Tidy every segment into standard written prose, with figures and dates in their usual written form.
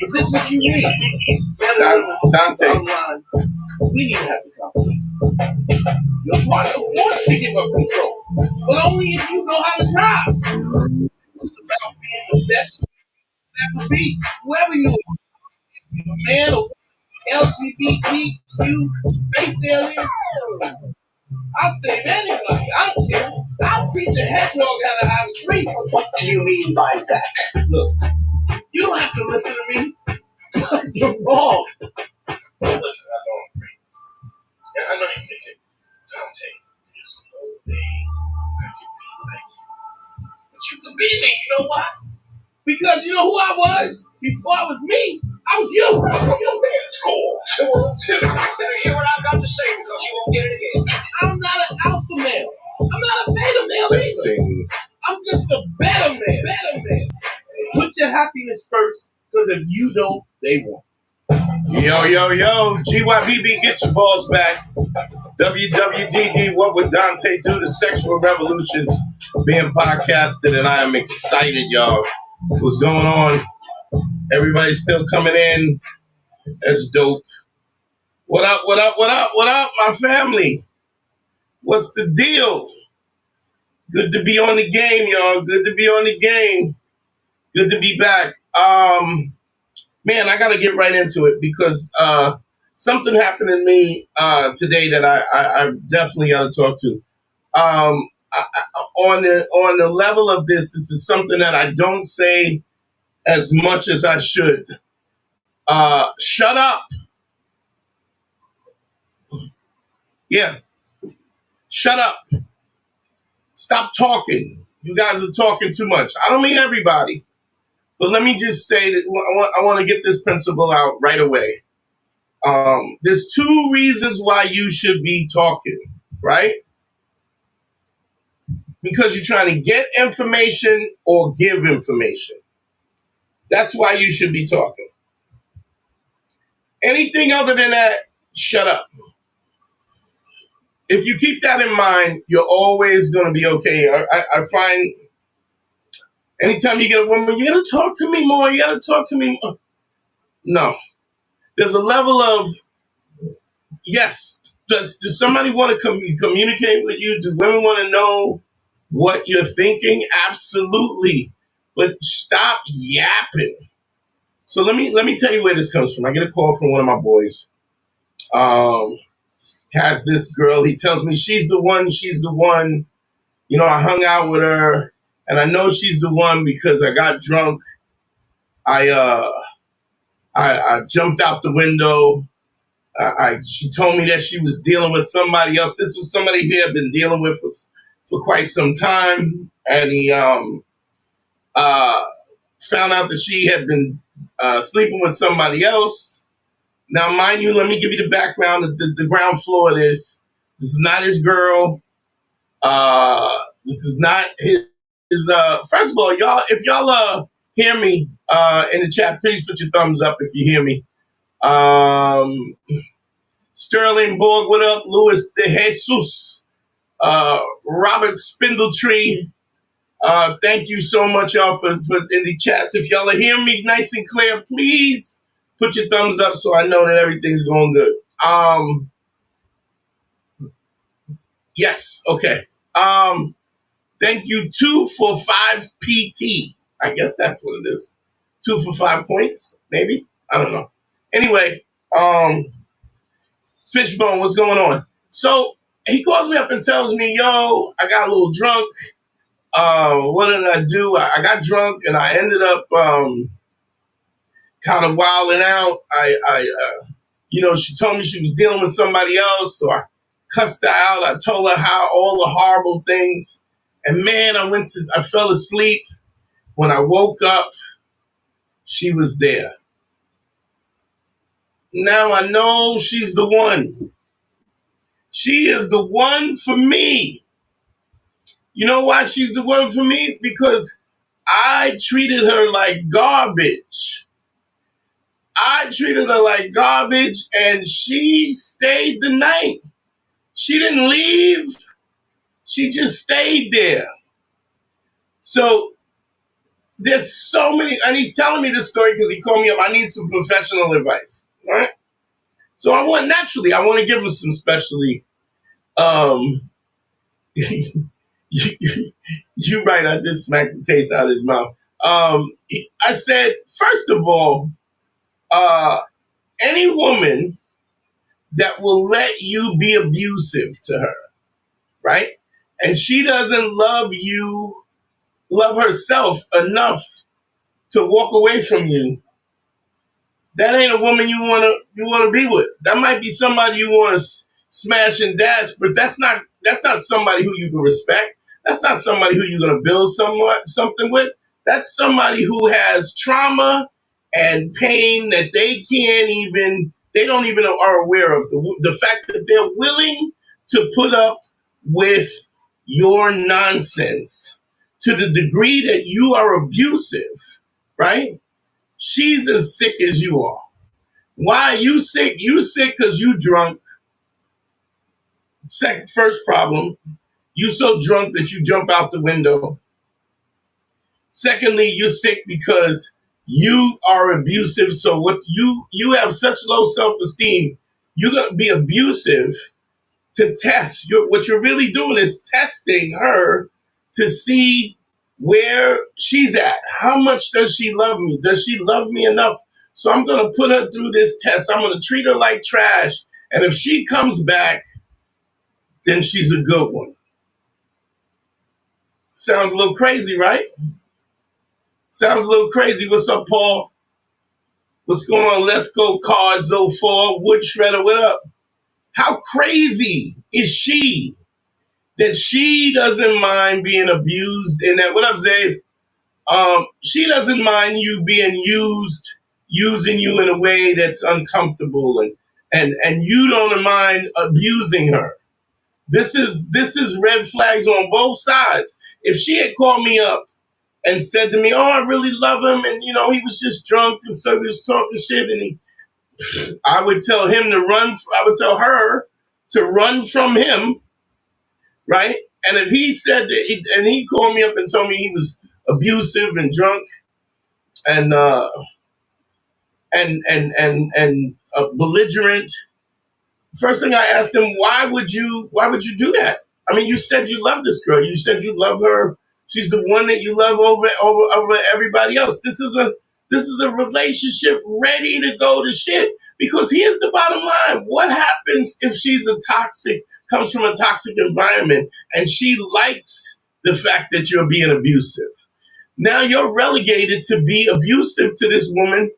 Is this what you need? Dante. We need to have the conversation. Your partner wants to give up control, but only if you know how to drive. This is about being the best you ever be, whoever you are, man or LGBTQ, space alien. I'll save anybody. I don't care. I'll teach a hedgehog how to have a threesome. What do you mean by that? Look, you don't have to listen to me. You're wrong. Listen, I don't agree. And I know you're thinking, Dante, there's no way I can be like you. But you can be me, you know why? Because you know who I was? Before I was me, I was you. School. Better hear what I've got to say because you won't get it again. I'm not an alpha male. I'm not a beta male either. I'm just a better man. Put your happiness first, because if you don't, they won't. Yo, GYBB, get your balls back. WWDD, what would Dante do? The Sexual Revolutions being podcasted, and I am excited, y'all. What's going on? Everybody's still coming in. That's dope. What up, my family? What's the deal? Good to be on the game, y'all. Good to be on the game. Good to be back. Man, I got to get right into it because something happened to me today that I definitely got to talk to. On the level of this is something that I don't say as much as I should. Shut up. Yeah. Shut up. Stop talking. You guys are talking too much. I don't mean everybody. But let me just say that I want to get this principle out right away. There's two reasons why you should be talking, right? Because you're trying to get information or give information. That's why you should be talking. Anything other than that, shut up. If you keep that in mind, you're always going to be okay. I find anytime you get a woman, you got to talk to me more. You got to talk to me more. No. There's a level of, yes, does somebody want to communicate with you? Do women want to know what you're thinking? Absolutely. But stop yapping. So let me tell you where this comes from. I get a call from one of my boys. Has this girl. He tells me she's the one. You know, I hung out with her, and I know she's the one because I got drunk. I jumped out the window. She told me that she was dealing with somebody else. This was somebody he had been dealing with for quite some time, and he found out that she had been sleeping with somebody else. Now, mind you, let me give you the background, the ground floor of this. This is not his girl. This is not his. First of all, y'all, if y'all hear me in the chat, please put your thumbs up if you hear me. Sterling Borg, what up? Luis De Jesus, Robert Spindletree. Thank you so much, y'all, for in the chats. If y'all are hearing me nice and clear, please put your thumbs up so I know that everything's going good. Yes, okay. Thank you, 2 for 5 PT. I guess that's what it is. 2 for 5 points, maybe? I don't know. Anyway, Fishbone, what's going on? So he calls me up and tells me, yo, I got a little drunk. What did I do? I got drunk and I ended up kind of wilding out. She told me she was dealing with somebody else, so I cussed her out. I told her how all the horrible things. And man, I fell asleep. When I woke up, she was there. Now I know she's the one. She is the one for me. You know why she's the one for me? Because I treated her like garbage. And she stayed the night. She didn't leave. She just stayed there. So There's so many, and he's telling me this story because he called me up. I need some professional advice, right? So I want to give him some specially. Um, you right, I did smack the taste out of his mouth. I said, first of all, uh, any woman that will let you be abusive to her, right? And she doesn't love herself enough to walk away from you, that ain't a woman you wanna be with. That might be somebody you want to smash and dash, but that's not somebody who you can respect. That's not somebody who you're gonna build something with. That's somebody who has trauma and pain that they don't even are aware of. The fact that they're willing to put up with your nonsense to the degree that you are abusive, right? She's as sick as you are. Why are you sick? You sick because you drunk. First problem, you so drunk that you jump out the window. Secondly, you're sick because you are abusive. So what you have such low self-esteem, you're gonna be abusive to test. What you're really doing is testing her to see where she's at. How much does she love me? Does she love me enough? So I'm going to put her through this test. I'm going to treat her like trash. And if she comes back, then she's a good one. Sounds a little crazy, right? Sounds a little crazy. What's up, Paul? What's going on? Let's go, Cards 04. Wood Shredder, what up? How crazy is she that she doesn't mind being abused in that? What up, Zave? She doesn't mind you being using you in a way that's uncomfortable, and you don't mind abusing her. This is red flags on both sides. If she had called me up and said to me, "Oh, I really love him," and he was just drunk, and so he was talking shit, and I would tell him to run. I would tell her to run from him, right? And if he said that, and he called me up and told me he was abusive and drunk and belligerent, first thing I asked him, why would you do that? I mean, you said you love this girl. You said you love her. She's the one that you love over everybody else. This is a relationship ready to go to shit. Because here's the bottom line: what happens if comes from a toxic environment, and she likes the fact that you're being abusive? Now you're relegated to be abusive to this woman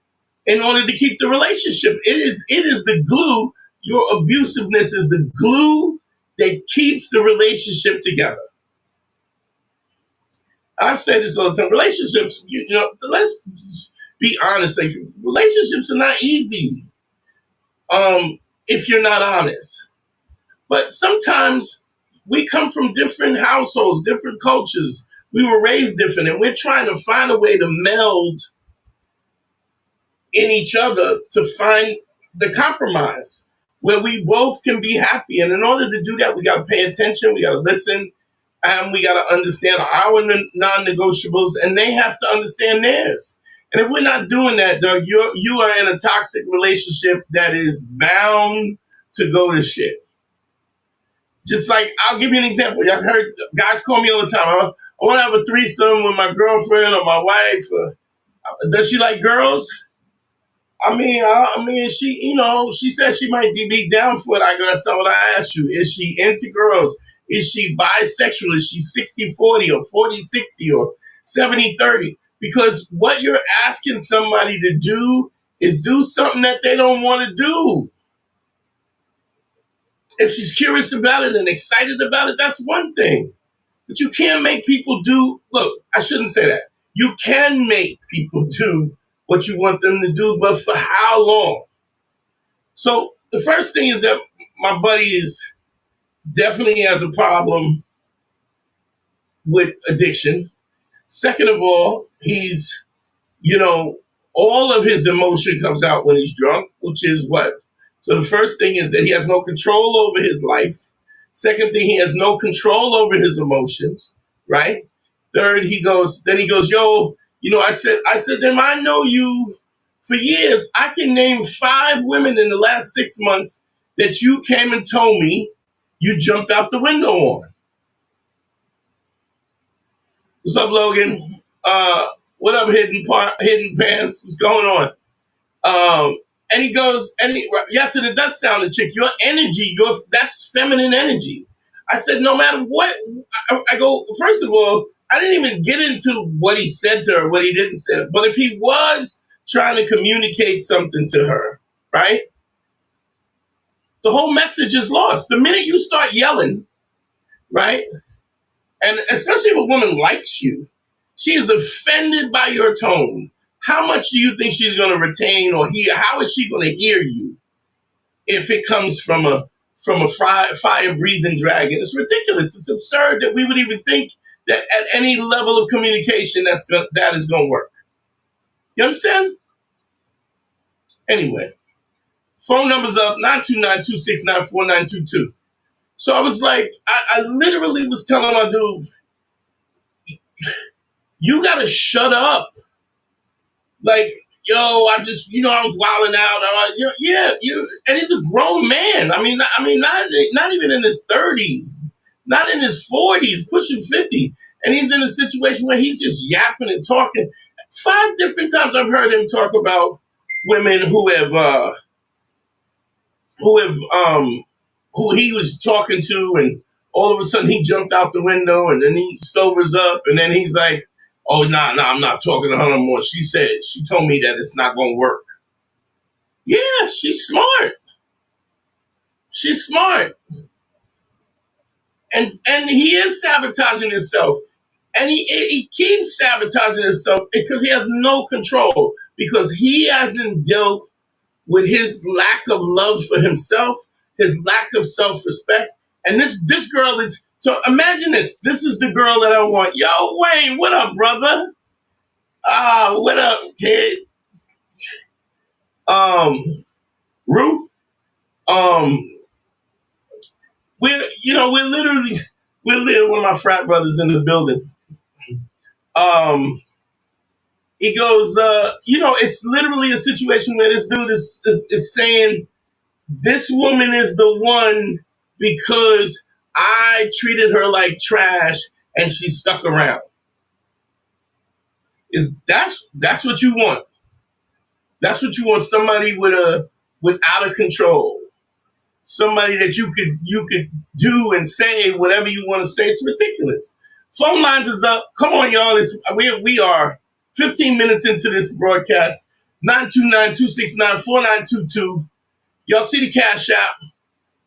in order to keep the relationship. It is the glue. Your abusiveness is the glue that keeps the relationship together. I've said this all the time. Relationships, let's be honest. Like, relationships are not easy if you're not honest. But sometimes we come from different households, different cultures. We were raised different, and we're trying to find a way to meld in each other to find the compromise where we both can be happy. And in order to do that, we got to pay attention, we got to listen, and we got to understand our non-negotiables, and they have to understand theirs. And if we're not doing that, Doug, you are in a toxic relationship that is bound to go to shit. Just like, I'll give you an example. Y'all heard guys call me all the time. I want to have a threesome with my girlfriend or my wife. Does she like girls? I mean, she said she might be down for it. I guess that's not what I asked you. Is she into girls? Is she bisexual? Is she 60-40 or 40-60 or 70-30? Because what you're asking somebody to do is do something that they don't want to do. If she's curious about it and excited about it, that's one thing. But you can't make people do, look, I shouldn't say that. You can make people do what you want them to do, but for how long? So the first thing is that my buddy definitely has a problem with addiction. Second of all, he's, all of his emotion comes out when he's drunk, which is what? So the first thing is that he has no control over his life. Second thing, he has no control over his emotions, right? Third, he goes, yo, I said to him, I know you for years. I can name 5 women in the last 6 months that you came and told me you jumped out the window on. What's up, Logan? What up, hidden pants? What's going on? And he goes, yes, and it does sound a chick. Your energy, that's feminine energy. I said, no matter what, I go, first of all, I didn't even get into what he said to her, what he didn't say. But if he was trying to communicate something to her, right, the whole message is lost. The minute you start yelling, right, and especially if a woman likes you, she is offended by your tone. How much do you think she's going to retain or hear? How is she going to hear you if it comes from a fire breathing dragon? It's ridiculous. It's absurd that we would even think that at any level of communication that is going to work. You understand? Anyway, phone number's up 929-269-4922. So I was like, I literally was telling my dude, you got to shut up. Like, yo, I was wilding out. And he's a grown man. I mean, not even in his 30s, not in his 40s, pushing 50, and he's in a situation where he's just yapping and talking. 5 different times I've heard him talk about women who he was talking to, and all of a sudden he jumped out the window, and then he sobers up, and then he's like, oh, nah, I'm not talking to her no more. She told me that it's not going to work. Yeah, she's smart. She's smart. And he is sabotaging himself. And he keeps sabotaging himself because he has no control, because he hasn't dealt with his lack of love for himself, his lack of self-respect. And this girl is, so imagine this. This is the girl that I want. Yo, Wayne, what up, brother? What up, kid? Rue? We're literally one of my frat brothers in the building. He goes, it's literally a situation where this dude is saying, this woman is the one because I treated her like trash and she stuck around. That's what you want? That's what you want? Somebody with out of control, somebody that you could do and say whatever you want to say. It's ridiculous. Phone lines is up. Come on, y'all. We are 15 minutes into this broadcast. 929-269-4922. Y'all see the Cash App.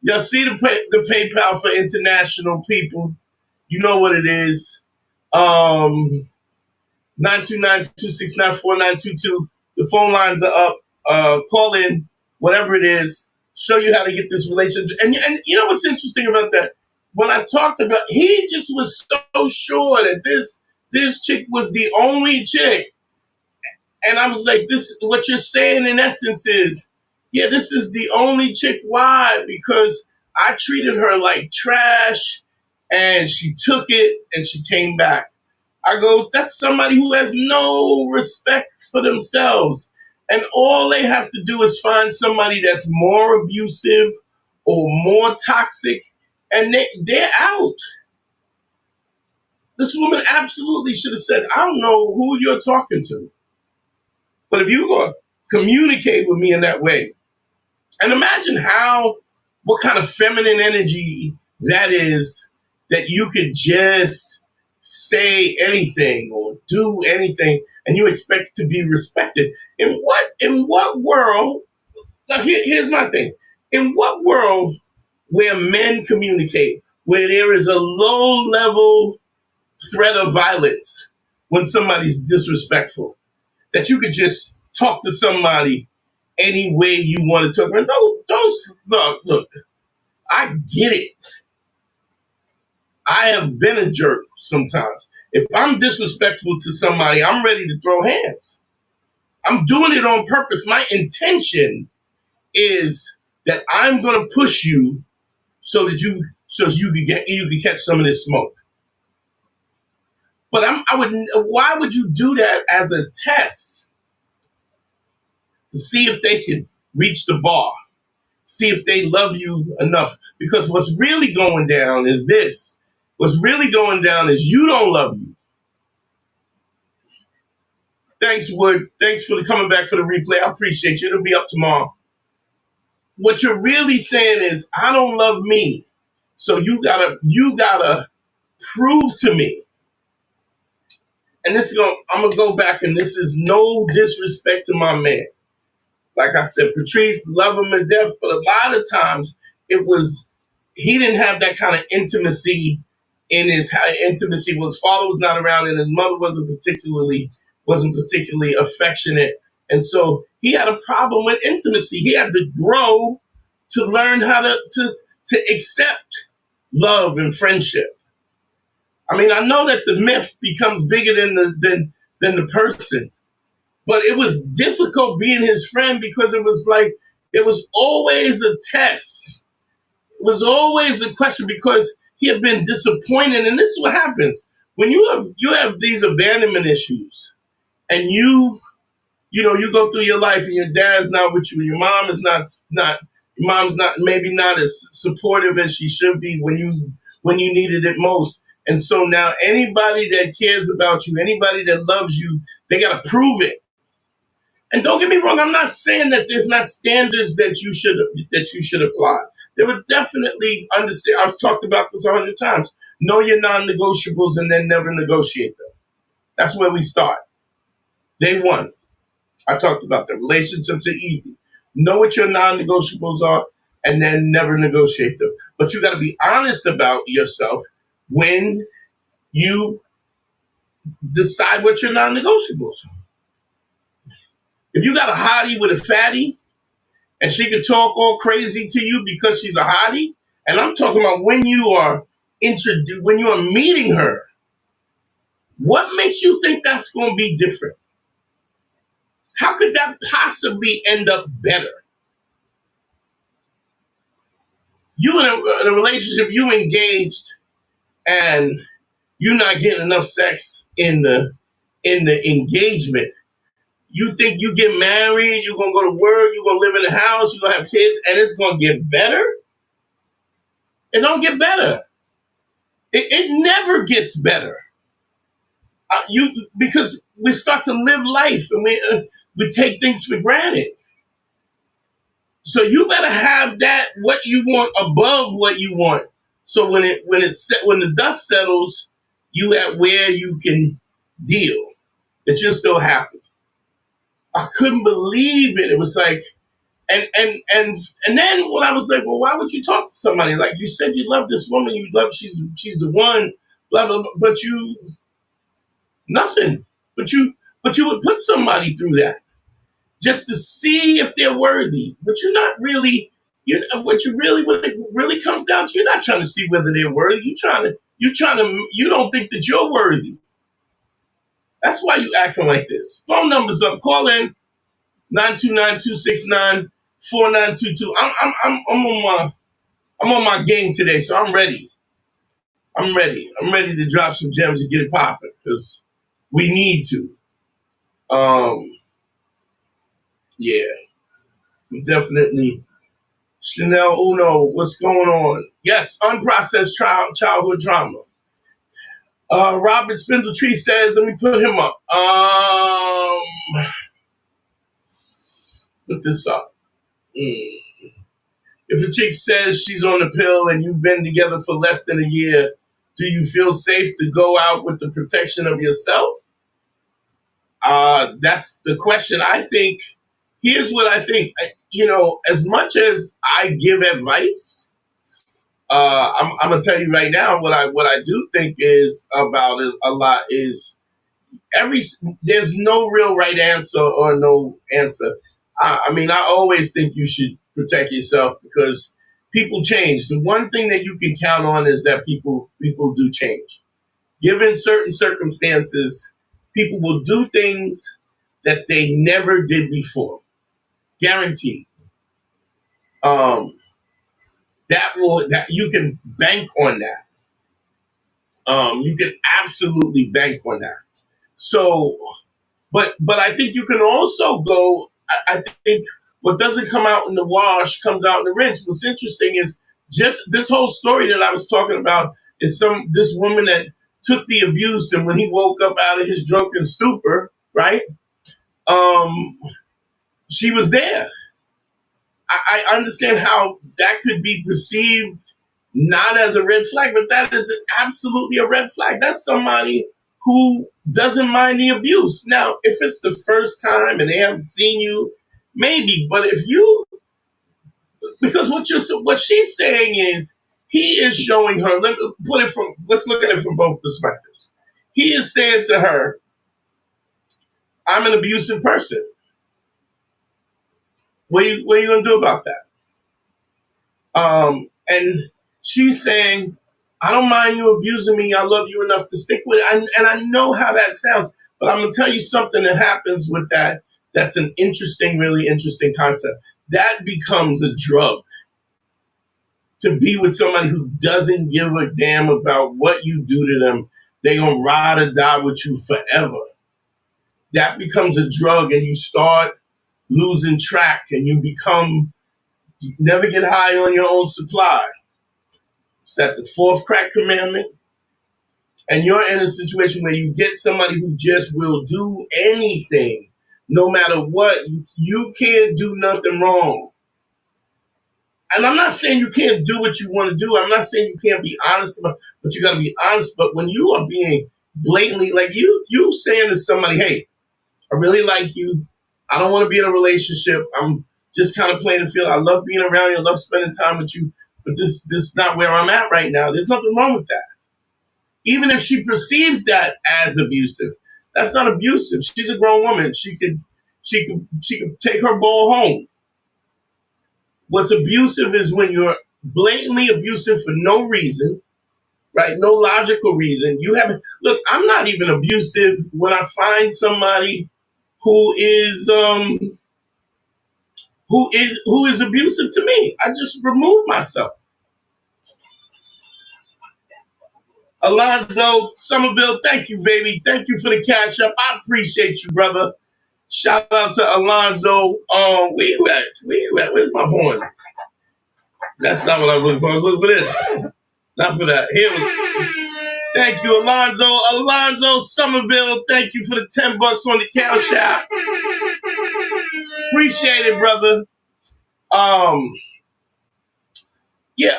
Y'all see the PayPal for international people. You know what it is. 929-269-4922. The phone lines are up. Call in, whatever it is. Show you how to get this relationship. And you know what's interesting about that? When I talked about, he just was so sure that this chick was the only chick. And I was like, this, what you're saying in essence is, yeah, this is the only chick. Why? Because I treated her like trash and she took it and she came back. I go, that's somebody who has no respect for themselves. And all they have to do is find somebody that's more abusive or more toxic, and they're out. This woman absolutely should have said, I don't know who you're talking to, but if you're going to communicate with me in that way, and imagine what kind of feminine energy that is, that you could just say anything or do anything and you expect to be respected. In what world, here's my thing, in what world where men communicate, where there is a low level threat of violence when somebody's disrespectful, that you could just talk to somebody any way you want to talk. Don't look. I get it. I have been a jerk sometimes. If I'm disrespectful to somebody, I'm ready to throw hands. I'm doing it on purpose. My intention is that I'm going to push you so you can catch some of this smoke. But why would you do that as a test to see if they can reach the bar, see if they love you enough? Because what's really going down is this. What's really going down is you don't love you. Thanks, Wood. Thanks for coming back for the replay. I appreciate you. It'll be up tomorrow. What you're really saying is, I don't love me. So you gotta prove to me. And I'm gonna go back, and this is no disrespect to my man. Like I said, Patrice, love him to death, but a lot of times he didn't have that kind of intimacy in his intimacy. His father was not around, and his mother wasn't particularly affectionate, and so he had a problem with intimacy. He had to grow to learn how to accept love and friendship. I mean, I know that the myth becomes bigger than the person, but it was difficult being his friend because it was always a test. It was always a question because he had been disappointed, and this is what happens when you have these abandonment issues, and you go through your life, and your dad's not with you, and your mom is not your mom's not maybe not as supportive as she should be when you needed it most. And so now anybody that cares about you, anybody that loves you, they got to prove it. And don't get me wrong, I'm not saying that there's not standards that you should apply. There were definitely understand. I've talked about this 100 times. Know your non-negotiables and then never negotiate them. That's where we start. Day one. I talked about the relationships are easy. Know what your non-negotiables are and then never negotiate them. But you got to be honest about yourself when you decide what your non-negotiables are. If you got a hottie with a fatty and she can talk all crazy to you because she's a hottie, and I'm talking about when you are meeting her, what makes you think that's going to be different? How could that possibly end up better? You in a relationship, you engaged, and you're not getting enough sex in the engagement. You think you get married, you're gonna go to work, you're gonna live in a house, you're gonna have kids, and it's gonna get better? It don't get better. It never gets better. Because we start to live life and we take things for granted. So you better have that what you want above what you want. So when the dust settles, you at where you can deal, that you're still happy. I couldn't believe it. It was like, and then when I was like, well, why would you talk to somebody like you said you love this woman, she's the one, blah blah blah, but you nothing, but you would put somebody through that just to see if they're worthy, but you're not really. When it really comes down to, you're not trying to see whether they're worthy. You don't think that you're worthy. That's why you acting like this. Phone numbers up. Call in 929-269-4922. I'm on my game today, so I'm ready. I'm ready to drop some gems and get it popping because we need to. Yeah, definitely. Chanel Uno, what's going on? Yes, unprocessed childhood trauma. Robert Spindletree says, let me put him up. Put this up. If a chick says she's on the pill and you've been together for less than a year, do you feel safe to go out with the protection of yourself? That's the question. I think, here's what I think. As much as I give advice, I'm gonna tell you right now what I do think is about it a lot is there's no real right answer or no answer. I always think you should protect yourself because people change. The one thing that you can count on is that people do change. Given certain circumstances, people will do things that they never did before. Guaranteed. That you can bank on that. You can absolutely bank on that. So, but I think you can also go. I think what doesn't come out in the wash comes out in the rinse. What's interesting is just this whole story that I was talking about is this woman that took the abuse, and when he woke up out of his drunken stupor, right? Um, she was there. I understand how that could be perceived not as a red flag, but that is absolutely a red flag. That's somebody who doesn't mind the abuse. Now, if it's the first time and they haven't seen you, maybe. But if you, because what she's saying is he is showing her. Let's look at it from both perspectives. He is saying to her, "I'm an abusive person. What are you going to do about that?" And she's saying, I don't mind you abusing me. I love you enough to stick with it. And I know how that sounds, but I'm going to tell you something that happens with that. That's an interesting, really interesting concept. That becomes a drug to be with somebody who doesn't give a damn about what you do to them. They going to ride or die with you forever. That becomes a drug, and you start losing track, and you never get high on your own supply. Is that the fourth crack commandment? And you're in a situation where you get somebody who just will do anything, no matter what. You can't do nothing wrong. And I'm not saying you can't do what you want to do. I'm not saying you can't be honest about, but you got to be honest. But when you are being blatantly, like you saying to somebody, hey, I really like you. I don't want to be in a relationship. I'm just kind of playing the field. I love being around you. I love spending time with you. But this is not where I'm at right now. There's nothing wrong with that. Even if she perceives that as abusive, that's not abusive. She's a grown woman. She could take her ball home. What's abusive is when you're blatantly abusive for no reason, right? No logical reason. You haven't look. I'm not even abusive when I find somebody who is abusive to me. I just remove myself. Alonzo Somerville, thank you, baby. Thank you for the cash up. I appreciate you, brother. Shout out to Alonzo. Where you at? Where's my horn? That's not what I was looking for. I was looking for this. Not for that. Here we Thank you, Alonzo. Alonzo Somerville, thank you for the $10 on the cash app. Appreciate it, brother. Yeah,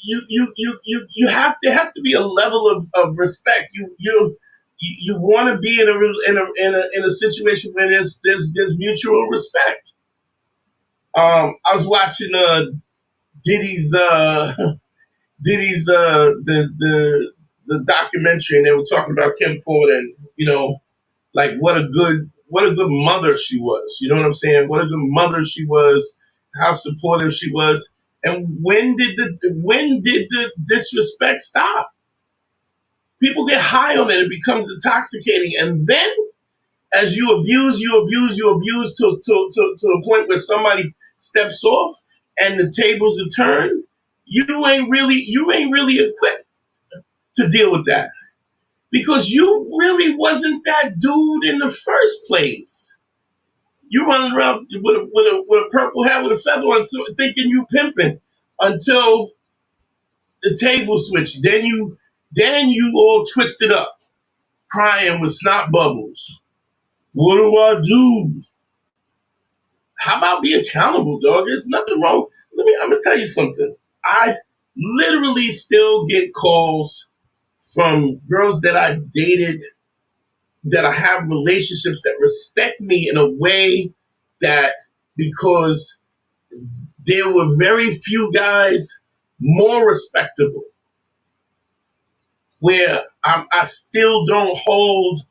you have there has to be a level of respect. You want to be in a situation where there's mutual respect. I was watching Diddy's Diddy's the documentary, and they were talking about Kim Ford, and like what a good mother she was. You know what I'm saying? What a good mother she was. How supportive she was. And when did the disrespect stop? People get high on it. It becomes intoxicating, and then as you abuse to a point where somebody steps off and the tables are turned. You ain't really equipped to deal with that because you really wasn't that dude in the first place. You running around with a purple hat with a feather on, thinking you pimping until the table switched. Then you all twisted up, crying with snot bubbles. What do I do? How about be accountable, dog? There's nothing wrong. I'm gonna tell you something. I literally still get calls from girls that I dated, that I have relationships that respect me in a way that, because there were very few guys more respectable, where I still don't hold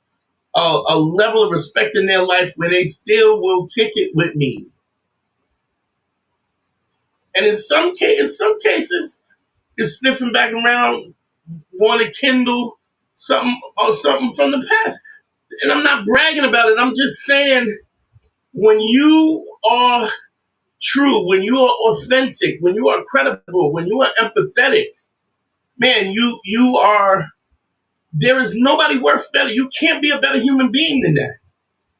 a level of respect in their life where they still will kick it with me. And in some cases, it's sniffing back around, want to kindle something from the past. And I'm not bragging about it. I'm just saying, when you are true, when you are authentic, when you are credible, when you are empathetic, man, you are. There is nobody worth better. You can't be a better human being than that.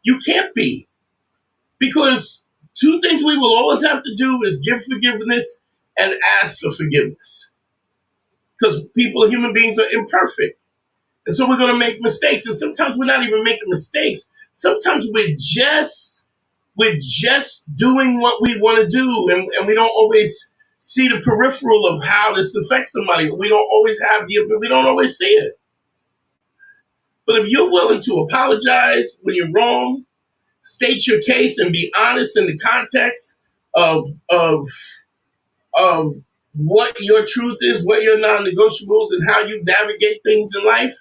You can't be. Because two things we will always have to do is give forgiveness and ask for forgiveness. Because people, human beings, are imperfect. And so we're going to make mistakes. And sometimes we're not even making mistakes. Sometimes we're just doing what we want to do. And we don't always see the peripheral of how this affects somebody. We don't always we don't always see it. But if you're willing to apologize when you're wrong, state your case and be honest in the context of what your truth is, what your non-negotiables, and how you navigate things in life,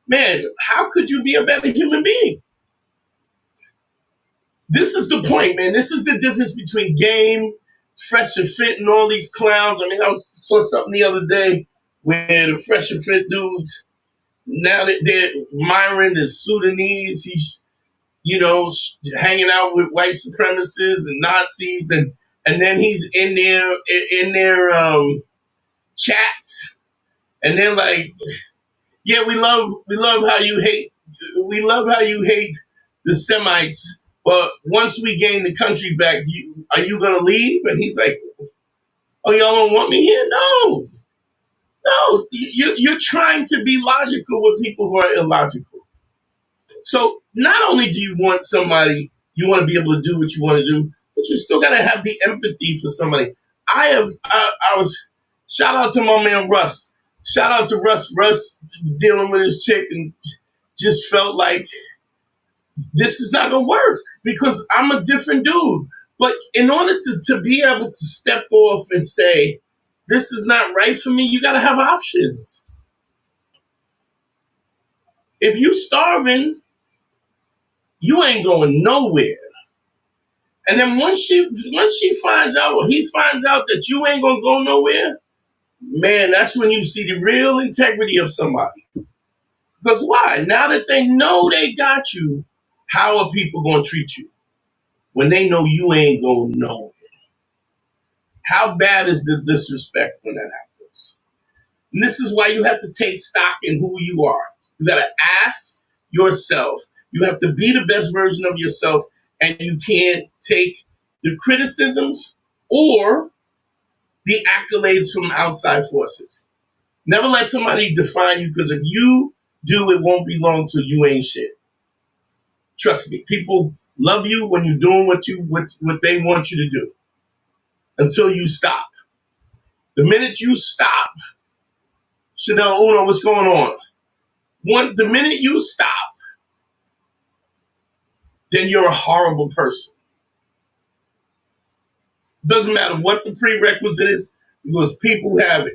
man, how could you be a better human being? This is the point, man. This is the difference between Game, Fresh and Fit, and all these clowns. I mean, saw something the other day where the Fresh and Fit dudes, now that they're Myron is Sudanese, he's hanging out with white supremacists and Nazis, and then he's in their chats, and they're like, yeah, we love how you hate the Semites, but once we gain the country back, are you gonna leave? And he's like, oh, y'all don't want me here? No, you're trying to be logical with people who are illogical. So not only do you want somebody, you want to be able to do what you want to do, but you still got to have the empathy for somebody. I was, shout out to my man Russ. Shout out to Russ. Russ dealing with his chick and just felt like this is not going to work because I'm a different dude. But in order to be able to step off and say, this is not right for me, you got to have options. If you starving, you ain't going nowhere. And then once she finds out, or he finds out that you ain't gonna go nowhere, man, that's when you see the real integrity of somebody. Because why? Now that they know they got you, how are people gonna treat you when they know you ain't going nowhere? How bad is the disrespect when that happens? And this is why you have to take stock in who you are. You gotta ask yourself. You have to be the best version of yourself, and you can't take the criticisms or the accolades from outside forces. Never let somebody define you, because if you do, it won't be long till you ain't shit. Trust me, people love you when you're doing what they want you to do until you stop. The minute you stop, Chanel Uno, what's going on? The minute you stop, then you're a horrible person. Doesn't matter what the prerequisite is, because people have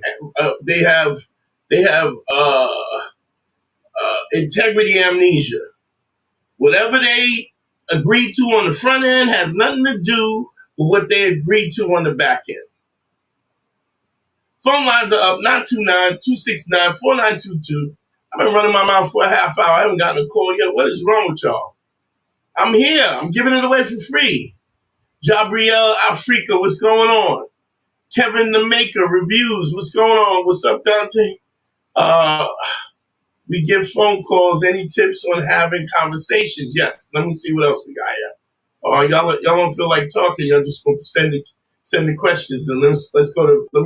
integrity amnesia. Whatever they agreed to on the front end has nothing to do with what they agreed to on the back end. Phone lines are up, 929-269-4922. I've been running my mouth for a half hour. I haven't gotten a call yet. What is wrong with y'all? I'm here. I'm giving it away for free. Jabriel Africa, what's going on? Kevin the Maker Reviews, what's going on? What's up, Dante? We give phone calls. Any tips on having conversations? Yes. Let me see what else we got here. Y'all don't feel like talking. Y'all just gonna send the questions, and let me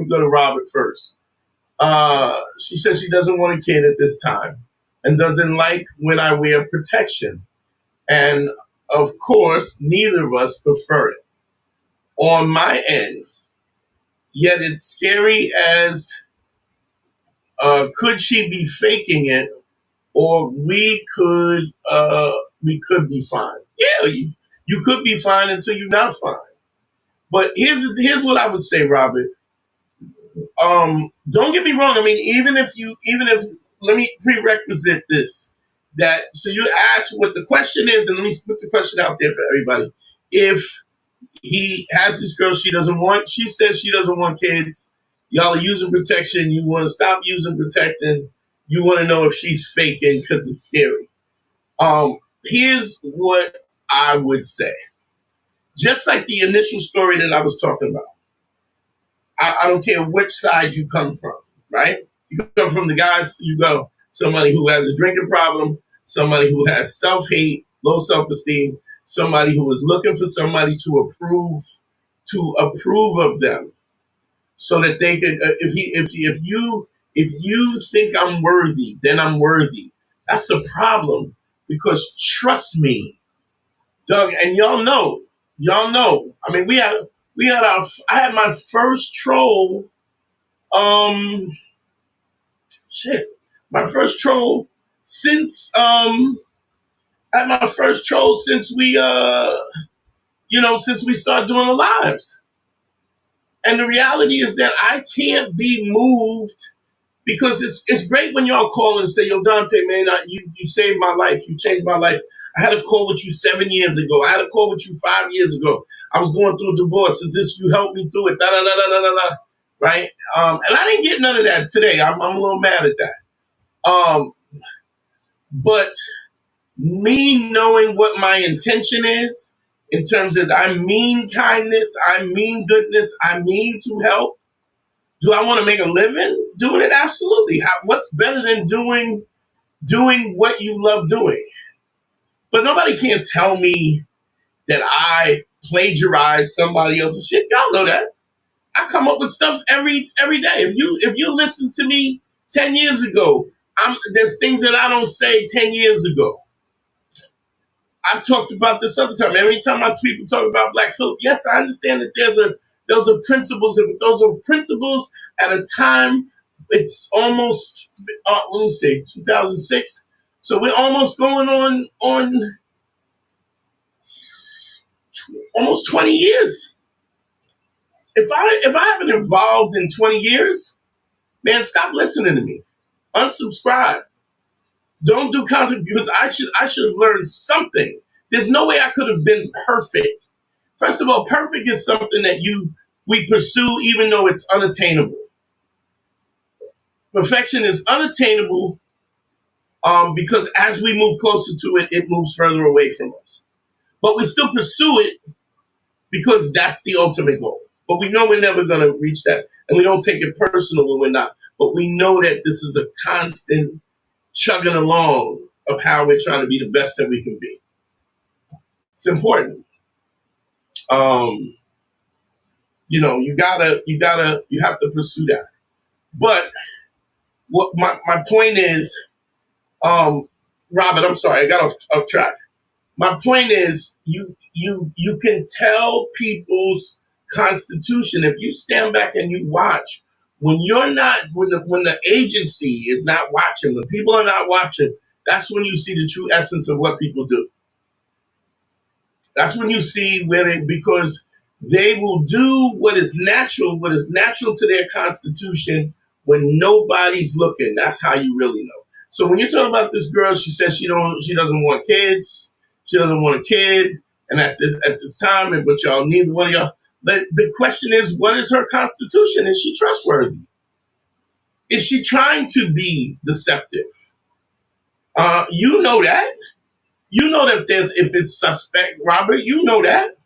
go to Robert first. She says she doesn't want a kid at this time and doesn't like when I wear protection. And of course, neither of us prefer it. On my end, yet it's scary as could she be faking it, or we could be fine. Yeah, you could be fine until you're not fine. But here's what I would say, Robert. Don't get me wrong. I mean, even if let me prerequisite this. So you ask what the question is, and let me put the question out there for everybody. If he has this girl she says she doesn't want kids, y'all are using protection, you want to stop using protecting, you want to know if she's faking because it's scary. Here's what I would say. Just like the initial story that I was talking about, I don't care which side you come from, right? You come from the guys, you go, somebody who has a drinking problem, somebody who has self-hate, low self-esteem, somebody who is looking for somebody to approve of them, so that they can. If you think I'm worthy, then I'm worthy. That's a problem, because trust me, Doug, and y'all know. I mean, I had my first troll. Um, shit, my first troll since I had my first troll since we started doing the lives. And the reality is that I can't be moved, because it's great when y'all call and say, "Yo, Dante, man, you saved my life. You changed my life. I had a call with you 7 years ago. I had a call with you 5 years ago. I was going through a divorce. Is this, you helped me through it? Da da da da da da da." Right? And I didn't get none of that today. I'm a little mad at that. But me knowing what my intention is, in terms of I mean kindness, I mean goodness, I mean to help. Do I want to make a living doing it? Absolutely. What's better than doing what you love doing? But nobody can tell me that I plagiarize somebody else's shit. Y'all know that. I come up with stuff every day. If you listen to me 10 years ago, there's things that I don't say 10 years ago. I've talked about this other time. Every time people talk about Black Phillip, yes, I understand that those are principles. Those are principles at a time. It's almost, let me see, 2006. So we're almost going on almost 20 years. If I haven't evolved in 20 years, man, stop listening to me. Unsubscribe. Don't do content, because I should have learned something. There's no way I could have been perfect. First of all, perfect is something that we pursue even though it's unattainable. Perfection is unattainable, because as we move closer to it, it moves further away from us. But we still pursue it because that's the ultimate goal. But we know we're never going to reach that, and we don't take it personal when we're not. But we know that this is a constant chugging along of how we're trying to be the best that we can be. It's important. You have to pursue that. But what my point is, Robert, I'm sorry, I got off track. My point is, you can tell people's constitution if you stand back and you watch. When the agency is not watching, when people are not watching, that's when you see the true essence of what people do. That's when you see because they will do what is natural to their constitution when nobody's looking. That's how you really know. So when you talk about this girl, she says she doesn't want kids. She doesn't want a kid. And at this time, but y'all, neither one of y'all. The question is, what is her constitution? Is she trustworthy? Is she trying to be deceptive? You know that. You know that if it's suspect, Robert, you know that.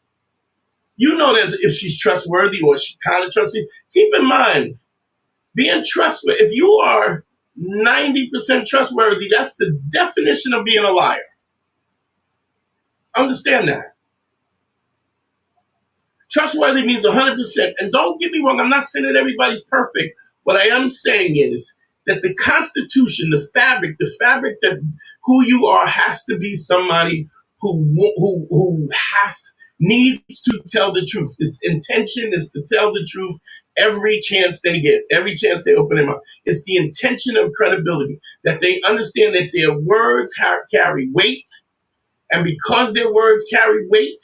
You know that if she's trustworthy or she kind of trustworthy. Keep in mind, being trustworthy, if you are 90% trustworthy, that's the definition of being a liar. Understand that. Trustworthy means 100%. And don't get me wrong, I'm not saying that everybody's perfect. What I am saying is that the Constitution, the fabric that who you are has to be somebody who needs to tell the truth. Its intention is to tell the truth every chance they get, every chance they open their mouth. It's the intention of credibility, that they understand that their words carry weight. And because their words carry weight,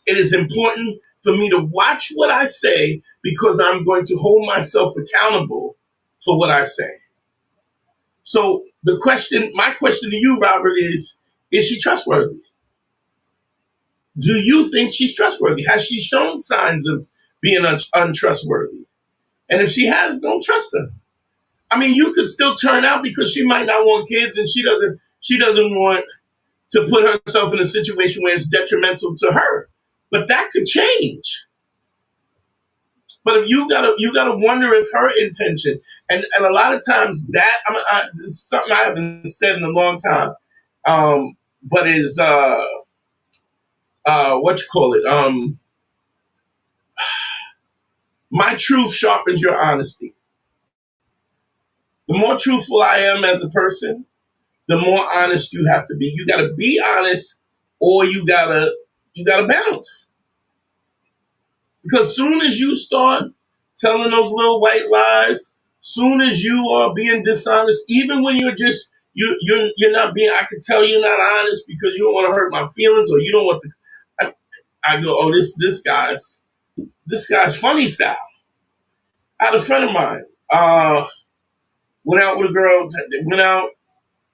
it is important for me to watch what I say, because I'm going to hold myself accountable for what I say. So my question to you, Robert, is she trustworthy? Do you think she's trustworthy? Has she shown signs of being untrustworthy? And if she has, don't trust her. I mean, you could still turn out, because she might not want kids, and she doesn't want to put herself in a situation where it's detrimental to her. But that could change. But if you gotta wonder if her intention, and a lot of times that this is something I haven't said in a long time, but is what you call it, my truth sharpens your honesty. The more truthful I am as a person, the more honest you have to be. You gotta be honest, or you gotta bounce. Because soon as you start telling those little white lies, soon as you are being dishonest, even when you're just you're not being, I can tell you're not honest because you don't want to hurt my feelings, or you don't want to. I go, oh, this guy's funny style. I had a friend of mine, went out with a girl, went out,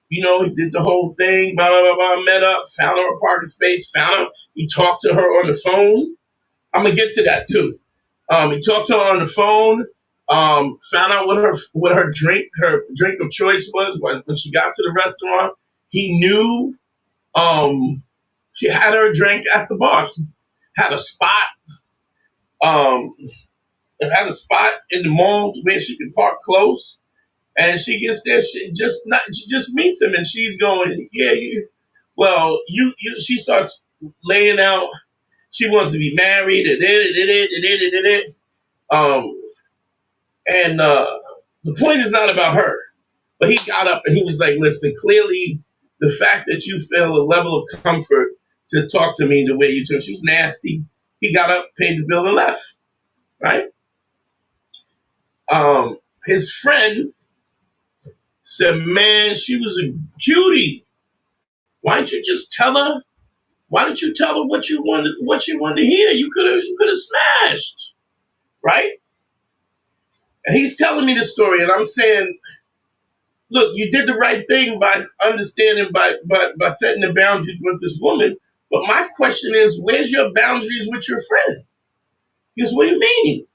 he did the whole thing, blah, blah, blah, blah, met up, found her a parking space, found her, he talked to her on the phone. I'm gonna get to that too. He talked to her on the phone, found out what her drink of choice was when she got to the restaurant. He knew she had her drink at the bar, had a spot, um, had a spot in the mall where she could park close. And she gets there, she just meets him, and she's going, yeah, she starts laying out. She wants to be married, um, and the point is not about her. But he got up and he was like, listen, clearly the fact that you feel a level of comfort to talk to me the way you took, she was nasty. He got up, paid the bill, and left. Right? His friend said, man, she was a cutie. Why didn't you just tell her? Why didn't you tell her what she wanted to hear? You could have smashed. Right? And he's telling me the story, and I'm saying, look, you did the right thing by understanding, by setting the boundaries with this woman. But my question is, where's your boundaries with your friend? He goes, what do you mean?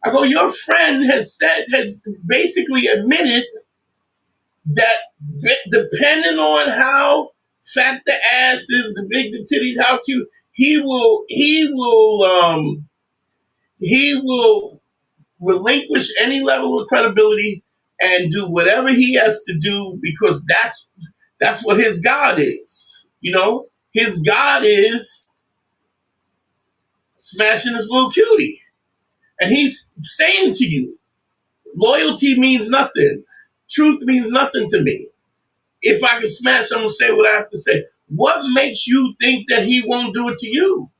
I go, your friend has basically admitted that depending on how fat the ass is, the big the titties, how cute, he will relinquish any level of credibility and do whatever he has to do because that's what his God is. His God is smashing this little cutie. And he's saying to you, loyalty means nothing. Truth means nothing to me. If I can smash, I'm going to say what I have to say. What makes you think that he won't do it to you?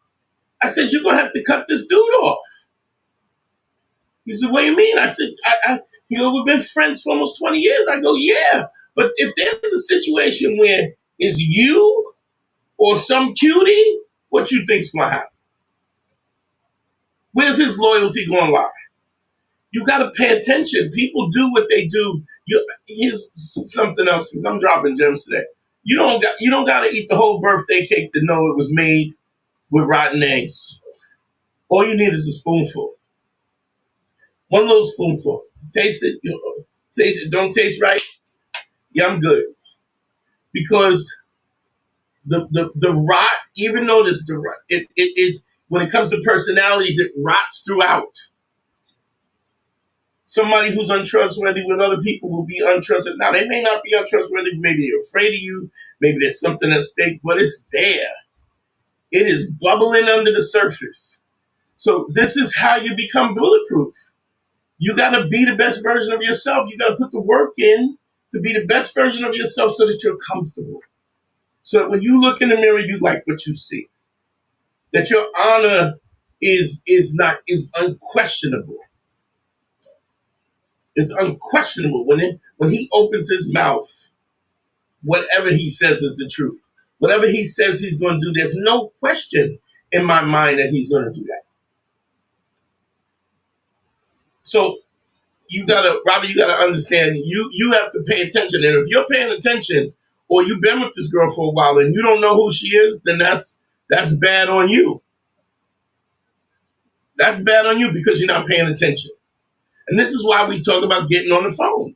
I said, you're going to have to cut this dude off. He said, what do you mean? I said, we've been friends for almost 20 years. I go, yeah. But if there's a situation where it's you or some cutie, what you think's going to happen? Where's his loyalty going to lie? You got to pay attention. People do what they do. Here's something else, because I'm dropping gems today. You don't got to eat the whole birthday cake to know it was made with rotten eggs. All you need is a spoonful. One little spoonful. Taste it. Taste it. Don't taste right. Yeah, I'm good. Because the rot, even though there's the rot, it when it comes to personalities, it rots throughout. Somebody who's untrustworthy with other people will be untrustworthy. Now, they may not be untrustworthy. Maybe they're afraid of you. Maybe there's something at stake, but it's there. It is bubbling under the surface. So this is how you become bulletproof. You got to be the best version of yourself. You got to put the work in to be the best version of yourself so that you're comfortable. So that when you look in the mirror, you like what you see. That your honor is unquestionable. It's unquestionable when he opens his mouth. Whatever he says is the truth. Whatever he says he's going to do, there's no question in my mind that he's going to do that. So Robbie, you gotta understand. You have to pay attention, and if you're paying attention, or you've been with this girl for a while and you don't know who she is, then that's bad on you. That's bad on you because you're not paying attention. And this is why we talk about getting on the phone.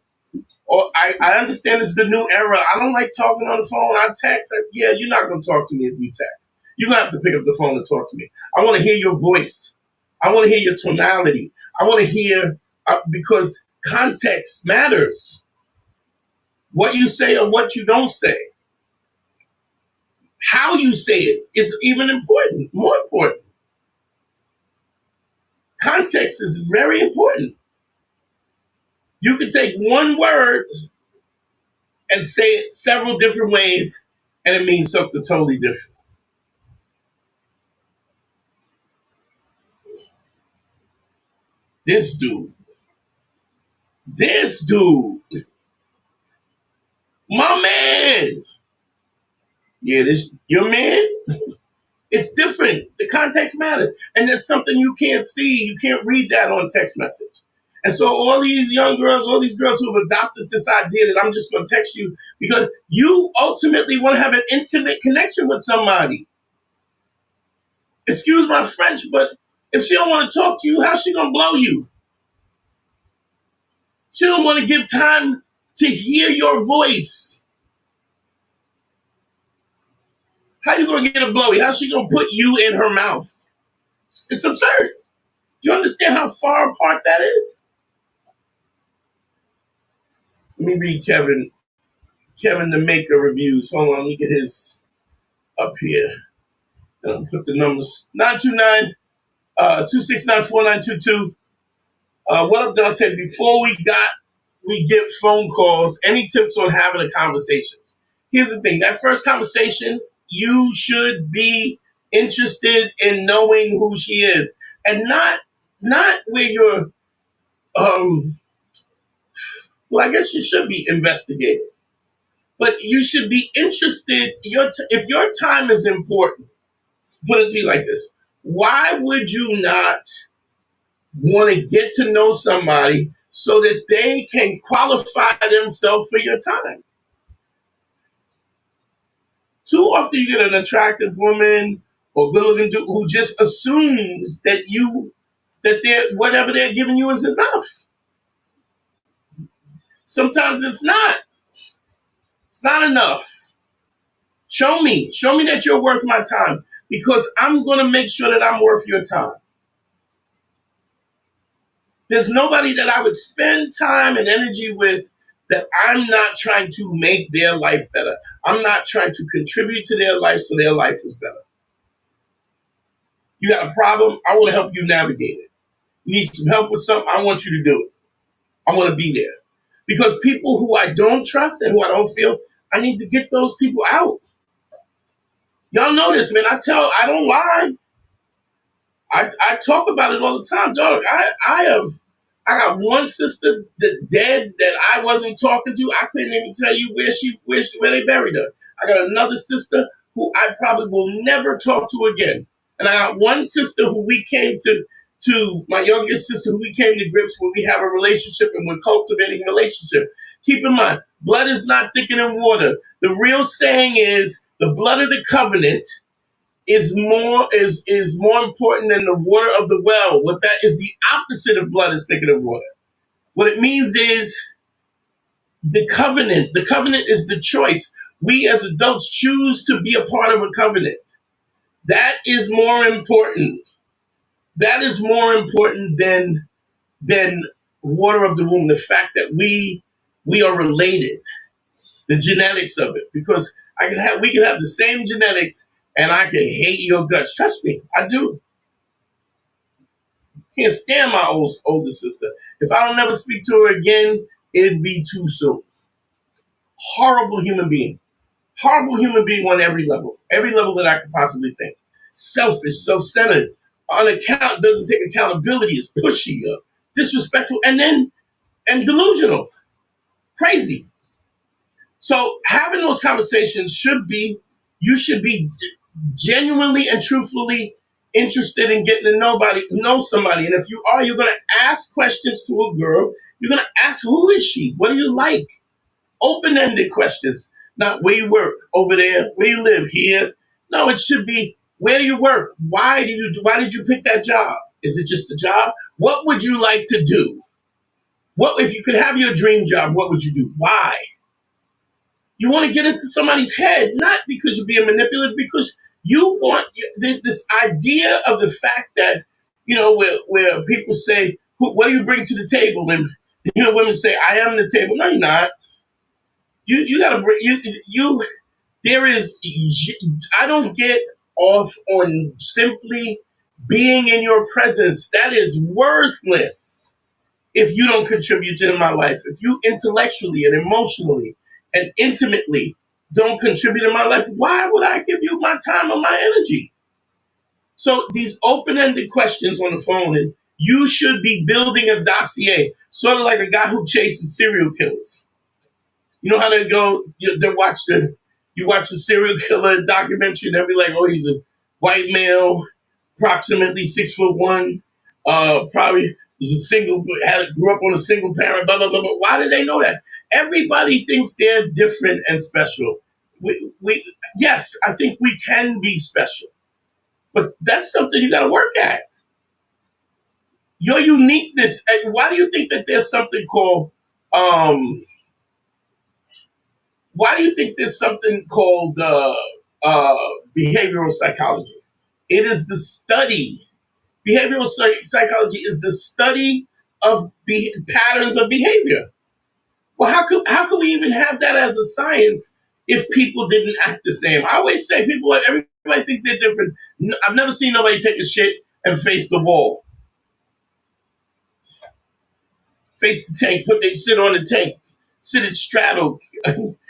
Or I understand this is the new era. I don't like talking on the phone. I text. Yeah, you're not going to talk to me if you text. You're going to have to pick up the phone and talk to me. I want to hear your voice. I want to hear your tonality. I want to hear, because context matters. What you say or what you don't say. How you say it is even important, more important. Context is very important. You can take one word and say it several different ways, and it means something totally different. This dude, this dude, my man. Yeah, this your man. It's different. The context matters, and there's something you can't see. You can't read that on text message. And so all these young girls, all these girls who have adopted this idea that I'm just going to text you because you ultimately want to have an intimate connection with somebody. Excuse my French, but if she don't want to talk to you, how's she going to blow you? She don't want to give time to hear your voice. How you going to get a blowy? How's she going to put you in her mouth? It's absurd. Do you understand how far apart that is? Let me read Kevin the Maker reviews. Hold on, let me get his up here. And I'll put the numbers 929 269 4922. What up, Dante? Before we get phone calls, any tips on having a conversation? Here's the thing, that first conversation, you should be interested in knowing who she is. And not where you're well, I guess you should be investigating. But you should be interested. If your time is important, put it to you like this: why would you not want to get to know somebody so that they can qualify themselves for your time? Too often, you get an attractive woman or good-looking dude who just assumes that they're whatever they're giving you is enough. Sometimes it's not. It's not enough. Show me that you're worth my time, because I'm going to make sure that I'm worth your time. There's nobody that I would spend time and energy with that I'm not trying to make their life better. I'm not trying to contribute to their life so their life is better. You got a problem? I want to help you navigate it. You need some help with something? I want you to do it. I want to be there. Because people who I don't trust and who I don't feel, I need to get those people out. Y'all know this, man. I don't lie. I talk about it all the time, dog. I got one sister that dead that I wasn't talking to. I couldn't even tell you where they buried her. I got another sister who I probably will never talk to again. And I got one sister who we came to my youngest sister who we came to grips with. We have a relationship and we're cultivating a relationship. Keep in mind, blood is not thicker than water. The real saying is the blood of the covenant is more important than the water of the well. What that is the opposite of blood is thicker than water. What it means is the covenant. The covenant is the choice. We as adults choose to be a part of a covenant. That is more important. That is more important than water of the womb. The fact that we are related, the genetics of it, because we can have the same genetics. And I can hate your guts. Trust me, I do. Can't stand my older sister. If I don't never speak to her again, it'd be too soon. Horrible human being. Horrible human being on every level that I could possibly think. Selfish, self-centered, doesn't take accountability, is pushy, disrespectful, and delusional. Crazy. So having those conversations you should be genuinely and truthfully interested in getting to know somebody. And if you are, you're going to ask questions to a girl. You're going to ask, who is she? What do you like? Open-ended questions. Not where you work, over there, where you live, here. No, it should be, where do you work? Why did you pick that job? Is it just a job? What would you like to do? What if you could have your dream job, what would you do? Why? You want to get into somebody's head, not because you're being manipulative, because you want this idea of the fact that, where people say, "What do you bring to the table?" And women say, "I am the table." No, you're not. You got to bring you. There is. I don't get off on simply being in your presence. That is worthless if you don't contribute to my life. If you intellectually and emotionally and intimately don't contribute to my life, why would I give you my time or my energy? So these open-ended questions on the phone, and you should be building a dossier, sort of like a guy who chases serial killers. You know how they go? You watch the serial killer documentary, and they'll be like, "Oh, he's a white male, approximately 6'1", probably was a single, grew up on a single parent, blah blah blah blah." Why do they know that? Everybody thinks they're different and special. We yes, I think we can be special, but that's something you got to work at. Your uniqueness. Why do you think that there's something called um, why do you think there's something called behavioral psychology? It is the study. Behavioral psychology is the study of patterns of behavior. Well, how could we even have that as a science if people didn't act the same? I always say everybody thinks they're different. I've never seen nobody take a shit and face the wall, face the tank, sit on the tank, sit it straddle,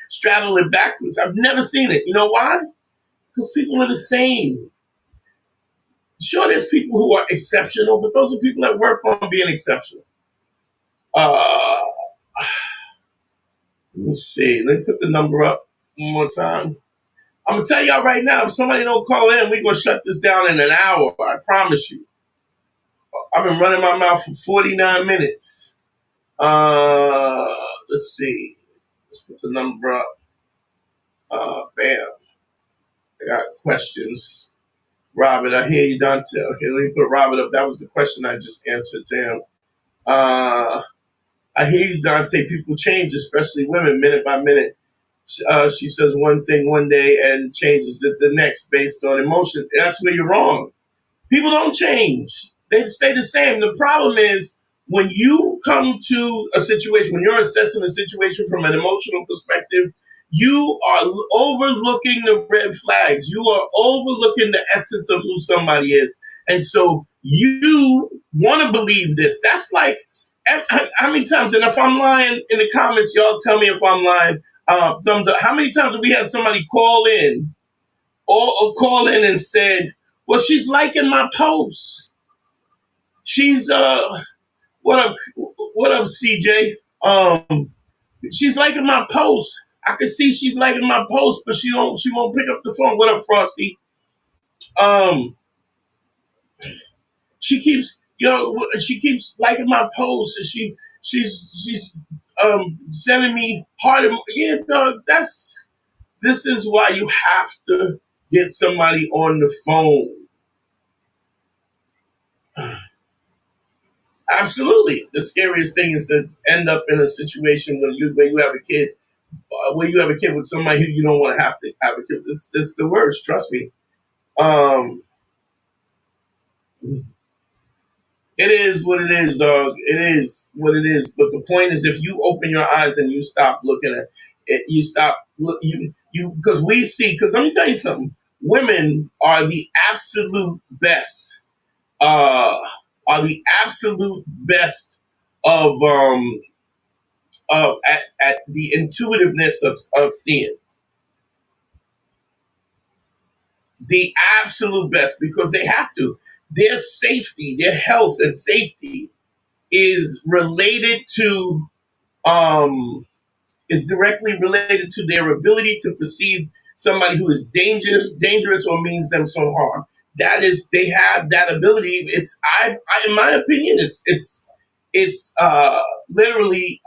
straddle it backwards. I've never seen it. You know why? Because people are the same. Sure, there's people who are exceptional, but those are people that work on being exceptional. Uh, let me see. Let me put the number up one more time. I'm gonna tell y'all right now, if somebody don't call in, we're gonna shut this down in an hour. I promise you. I've been running my mouth for 49 minutes. Let's see. Let's put the number up. Bam. I got questions. Robert, I hear you, Dante. Okay, let me put Robert up. That was the question I just answered to him. I hear you, Dante. People change, especially women, minute by minute. She says one thing one day and changes it the next based on emotion. That's where you're wrong. People don't change. They stay the same. The problem is when you come to a situation, when you're assessing a situation from an emotional perspective, you are overlooking the red flags. You are overlooking the essence of who somebody is. And so you want to believe this. That's like, how many times, and if I'm lying in the comments, y'all tell me if I'm lying. Thumbs up. How many times have we had somebody call in or call in and said, well, she's liking my posts. She's what up, CJ? She's liking my posts. I can see she's liking my posts, but she won't pick up the phone. What up, Frosty? Um, she keeps liking my posts, and she's sending me heart. Yeah, dog. This is why you have to get somebody on the phone. Absolutely. The scariest thing is to end up in a situation where you have a kid, with somebody who you don't want to have a kid. This is the worst. Trust me. Um, it is what it is, dog. It is what it is. But the point is, if you open your eyes and you stop looking at it, you stop look you because we see. Because let me tell you something. Women are the absolute best. Are the absolute best of at the intuitiveness of seeing, the absolute best, because they have to. Their safety, their health and safety is related to is directly related to their ability to perceive somebody who is dangerous or means them some harm. That is, they have that ability. It's in my opinion, it's literally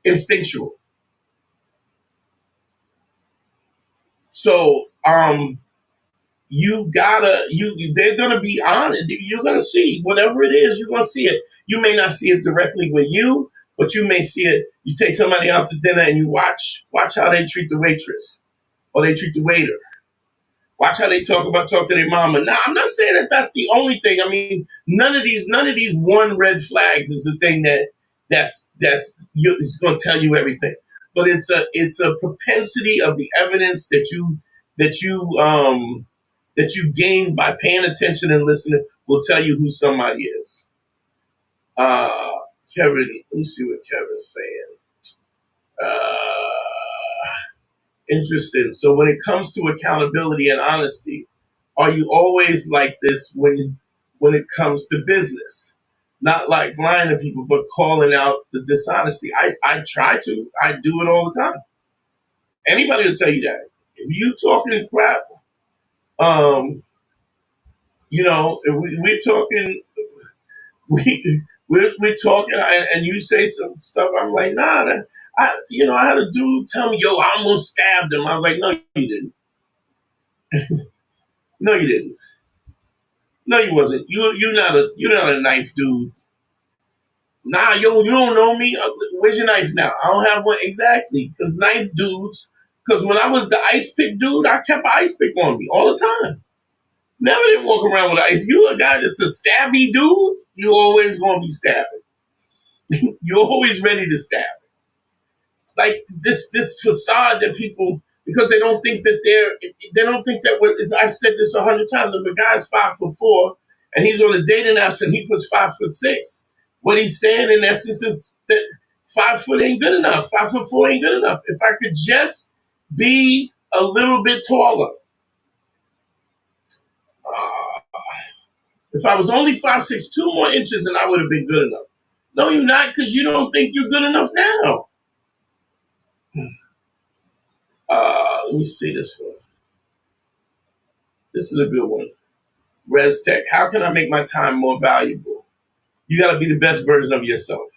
instinctual. So they're gonna be honest. You're gonna see whatever it is. You're gonna see it. You may not see it directly with you, but you may see it. You take somebody out to dinner and you watch how they treat the waitress, or they treat the waiter, Watch how they talk to their mama. Now, I'm not saying that that's the only thing. I mean, none of these one red flags is the thing is going to tell you everything. But it's a propensity of the evidence that you that you gain by paying attention and listening will tell you who somebody is. Uh, Kevin, let me see what Kevin's saying. Interesting. So when it comes to accountability and honesty, are you always like this when it comes to business? Not like lying to people, but calling out the dishonesty. I try to. I do it all the time. Anybody will tell you that. If you talking crap, um, if we're talking, we're talking, and you say some stuff. I'm like, nah. I had a dude tell me, yo, I almost stabbed him. I was like, no, you didn't. No, you didn't. No, you wasn't. You're not a knife dude. Nah, yo, you don't know me. Where's your knife now? I don't have one exactly. Because knife dudes. Because when I was the ice pick dude, I kept an ice pick on me all the time. Never did walk around with. If you a guy that's a stabby dude, you always gonna be stabbing. You're always ready to stab. Like this facade that people, because they don't think that I've said this 100 times. If a guy's 5'4" and he's on a dating apps and he puts 5'6", what he's saying in essence is that 5 foot ain't good enough. 5'4" ain't good enough. If I could just be a little bit taller, uh, if I was only 5'6", 2 more inches, and I would have been good enough. No, you're not, because you don't think you're good enough now. Let me see this one. This is a good one. Res Tech. How can I make my time more valuable? You got to be the best version of yourself.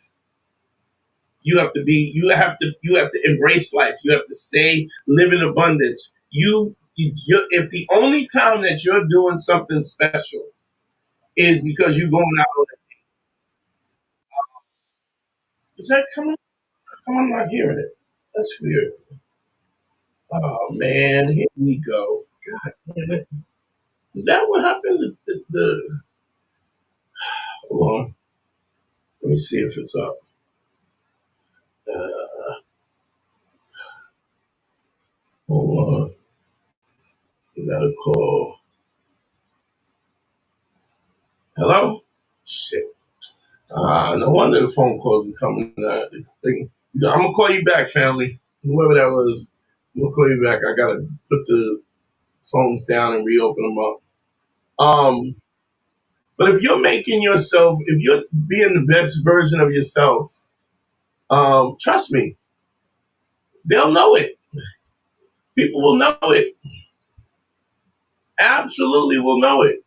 You have to be. You have to embrace life. You have to say, live in abundance. If the only time that you're doing something special is because you're going out on is that coming? Come on, I'm not hearing it. That's weird. Oh man, here we go. God damn it. Is that what happened? Hold on. Let me see if it's up. Uh, Hold on. You got to call. Hello? Shit. No wonder the phone calls are coming. I'm gonna call you back, family. Whoever that was, I'm gonna call you back. I gotta put the phones down and reopen them up. But if you're being the best version of yourself, trust me, they'll know it. People will know it. Absolutely, will know it.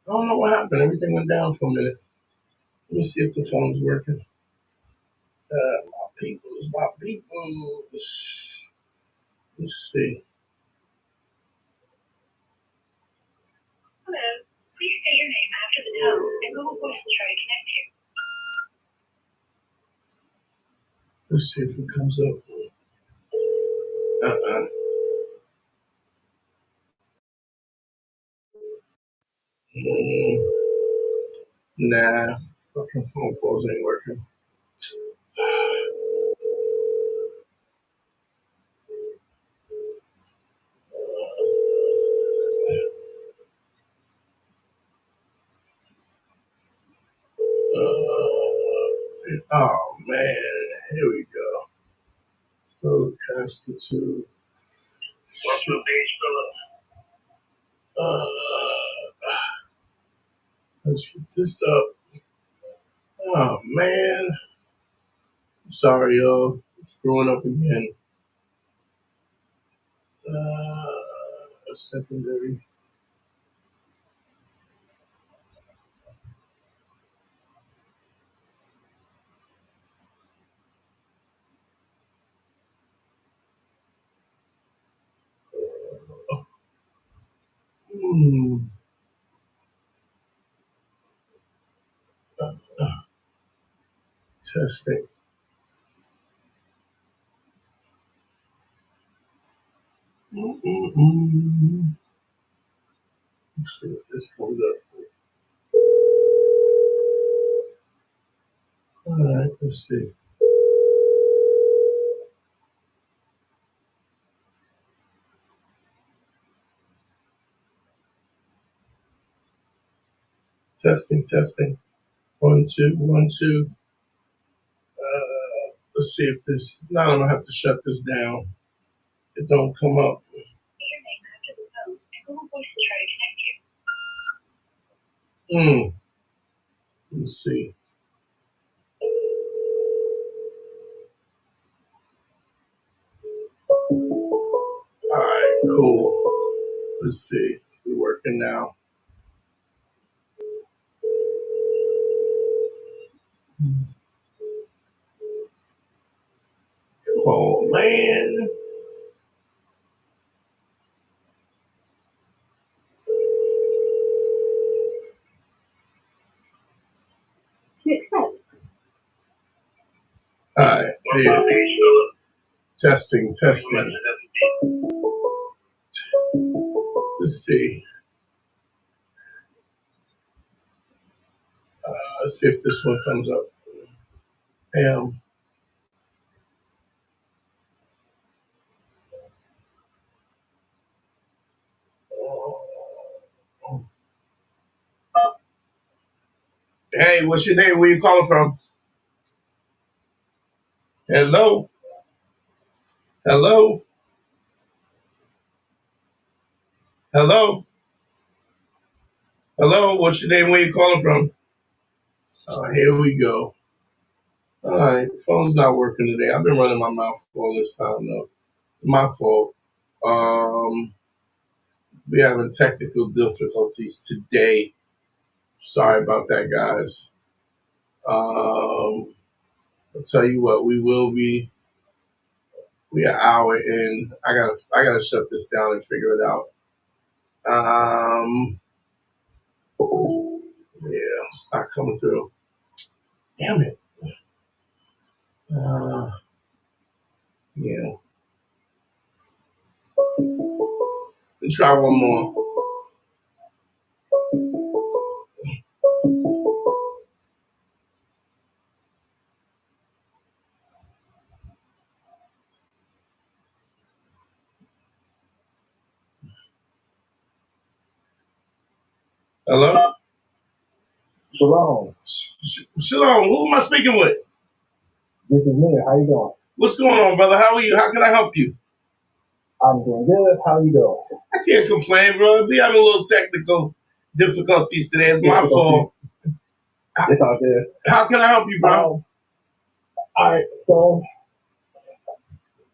I don't know what happened. Everything went down for a minute. Let me see if the phone's working. My people. Let's see. Hello. Please state your name after the tone, and Google Voice will try to connect you. Let's see if it comes up. Uh-uh. Mm, nah. Fucking phone calls ain't working. Oh man, here we go. Broadcaster to. Uh, let's get this up. Oh man, sorry y'all, screwing up again. Secondary. Hmm. Testing. Let's see what this comes up. All right, let's see. Testing. 1, 2, 1, 2. Let's see if this. Now I'm gonna have to shut this down. It don't come up. Let's see. All right, cool. Let's see. We're working now. Oh man. All right, there. Testing. Let's see. Let's see if this one comes up. Bam. Hey, what's your name? Where you calling from? Hello? Hello? Hello? Hello? What's your name? Where you calling from? Oh, here we go. All right, phone's not working today. I've been running my mouth for all this time, though. My fault. We're having technical difficulties today. Sorry about that, guys. I'll tell you what, we are an hour in. I gotta shut this down and figure it out. Yeah, it's not coming through. Damn it. Yeah. Let's try one more. Hello? Shalom. Shalom. Who am I speaking with? This is me. How you doing? What's going on, brother? How are you? How can I help you? I'm doing good. How you doing? I can't complain, bro. We having a little technical difficulties today. It's my fault. It's all good. How can I help you, bro? All right. So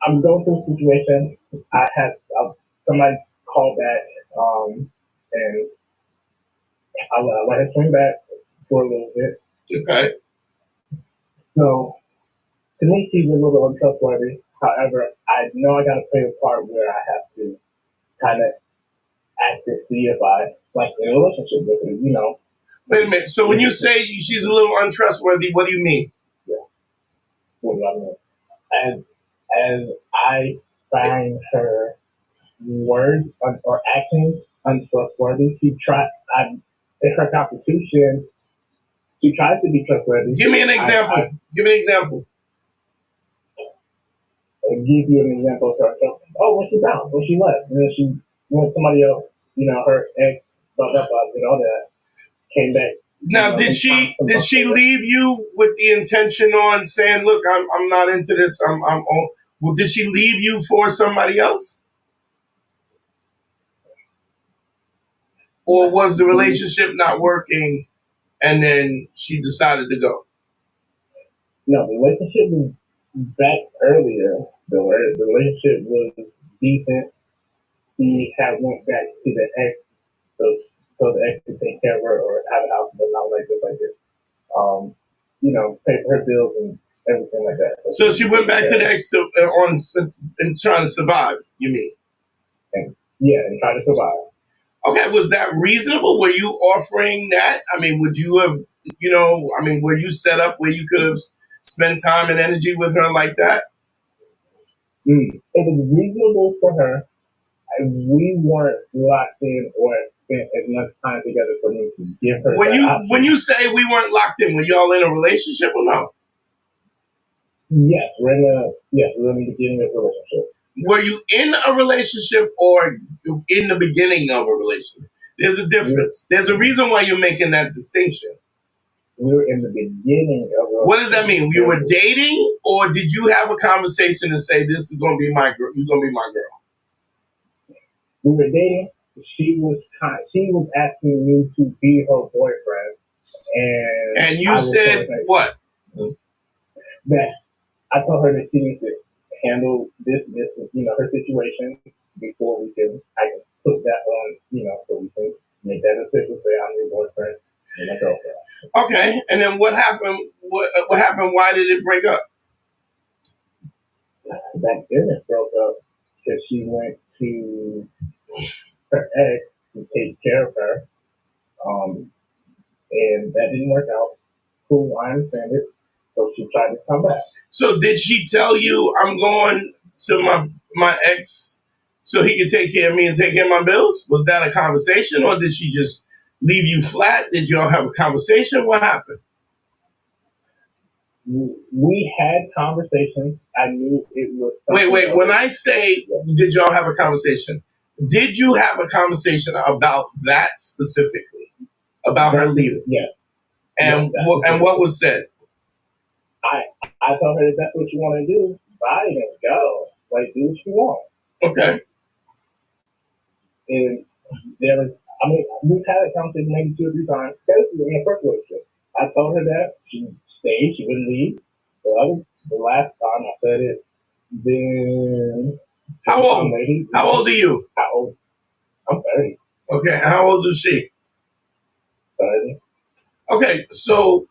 I'm going through a situation. I had somebody call back, and I let her swing back for a little bit. Okay. So to me, she's a little untrustworthy. However, I know I got to play a part where I have to kind of act to see if I like in a relationship with her. Wait a minute. So when you say she's a little untrustworthy, what do you mean? Yeah. What do I mean? As I find her words or actions untrustworthy, in her constitution, she tries to be trustworthy. Give me an example. Give me an example. I'll give you an example of her. Oh, when she bounced, when she left, and then she went somebody else, her ex, blah, blah, blah, did all that, came back, Now, did she leave you with the intention on saying, "Look, I'm not into this. I'm on." Well, did she leave you for somebody else, or was the relationship not working, and then she decided to go? No, the relationship was back earlier. The relationship was decent. She had went back to the ex, so, so the ex could take care of her or have a house, but not like this. Pay for her bills and everything like that. So she went back to the ex on and trying to survive. You mean? And try to survive. Okay, was that reasonable? Were you offering that? I mean, would you have, were you set up where you could have spent time and energy with her like that? It was reasonable for her. We weren't locked in or spent as much time together for me to give her When that you option. when you say we weren't locked in, were y'all in a relationship or no? Yes, we're in the beginning of a relationship. Were you in a relationship or in the beginning of a relationship? There's a difference. There's a reason why you're making that distinction. We were in the beginning of a relationship. What does that mean? You were dating, or did you have a conversation and say, "This is going to be my girl. You're going to be my girl"? We were dating. She was asking me to be her boyfriend, and you said what? That I told her that she needs to handle this, her situation before I can put that on, so we can make that official, say I'm your boyfriend and my girlfriend. Okay, and then what happened? What happened? Why did it break up? That didn't broke up because she went to her ex to take care of her, and that didn't work out. Cool, I understand it. So she tried to come back. So did she tell you, "I'm going to my ex so he can take care of me and take care of my bills"? Was that a conversation, or did she just leave you flat? Did y'all have a conversation? What happened? We had conversations. I knew it was. Wait. When I say, did y'all have a conversation? Did you have a conversation about that specifically? About her leaving? Yeah. And what was said? I told her that's what you want to do. Buy it and go. Like, do what you want. Okay. And we've had a conversation maybe 2 or 3 times. Basically, in the first relationship, I told her that she stayed, she wouldn't leave. The last time I said it, then how old? How old are you? How old? I'm 30. Okay. How old is she? 30. Okay. So,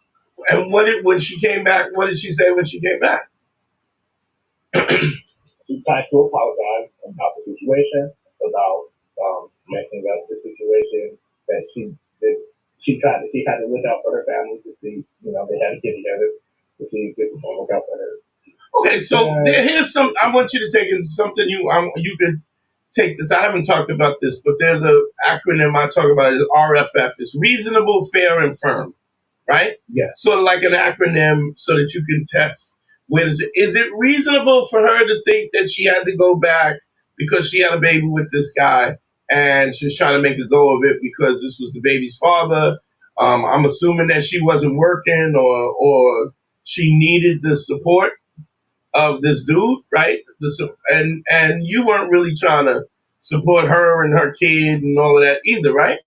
and when she came back, what did she say when she came back? She tried to apologize about the situation, about messing up the situation that she did. She had to look out for her family to see, they had to get together to see if this was going to work out for her. Okay, so here's some. I want you to take in something you could take this. I haven't talked about this, but there's a acronym I talk about. Is RFF. It's reasonable, fair, and firm. Right? Yeah. Sort of like an acronym, so that you can test. Is it reasonable for her to think that she had to go back because she had a baby with this guy and she was trying to make a go of it because this was the baby's father? I'm assuming that she wasn't working or she needed the support of this dude, right? And you weren't really trying to support her and her kid and all of that either, right?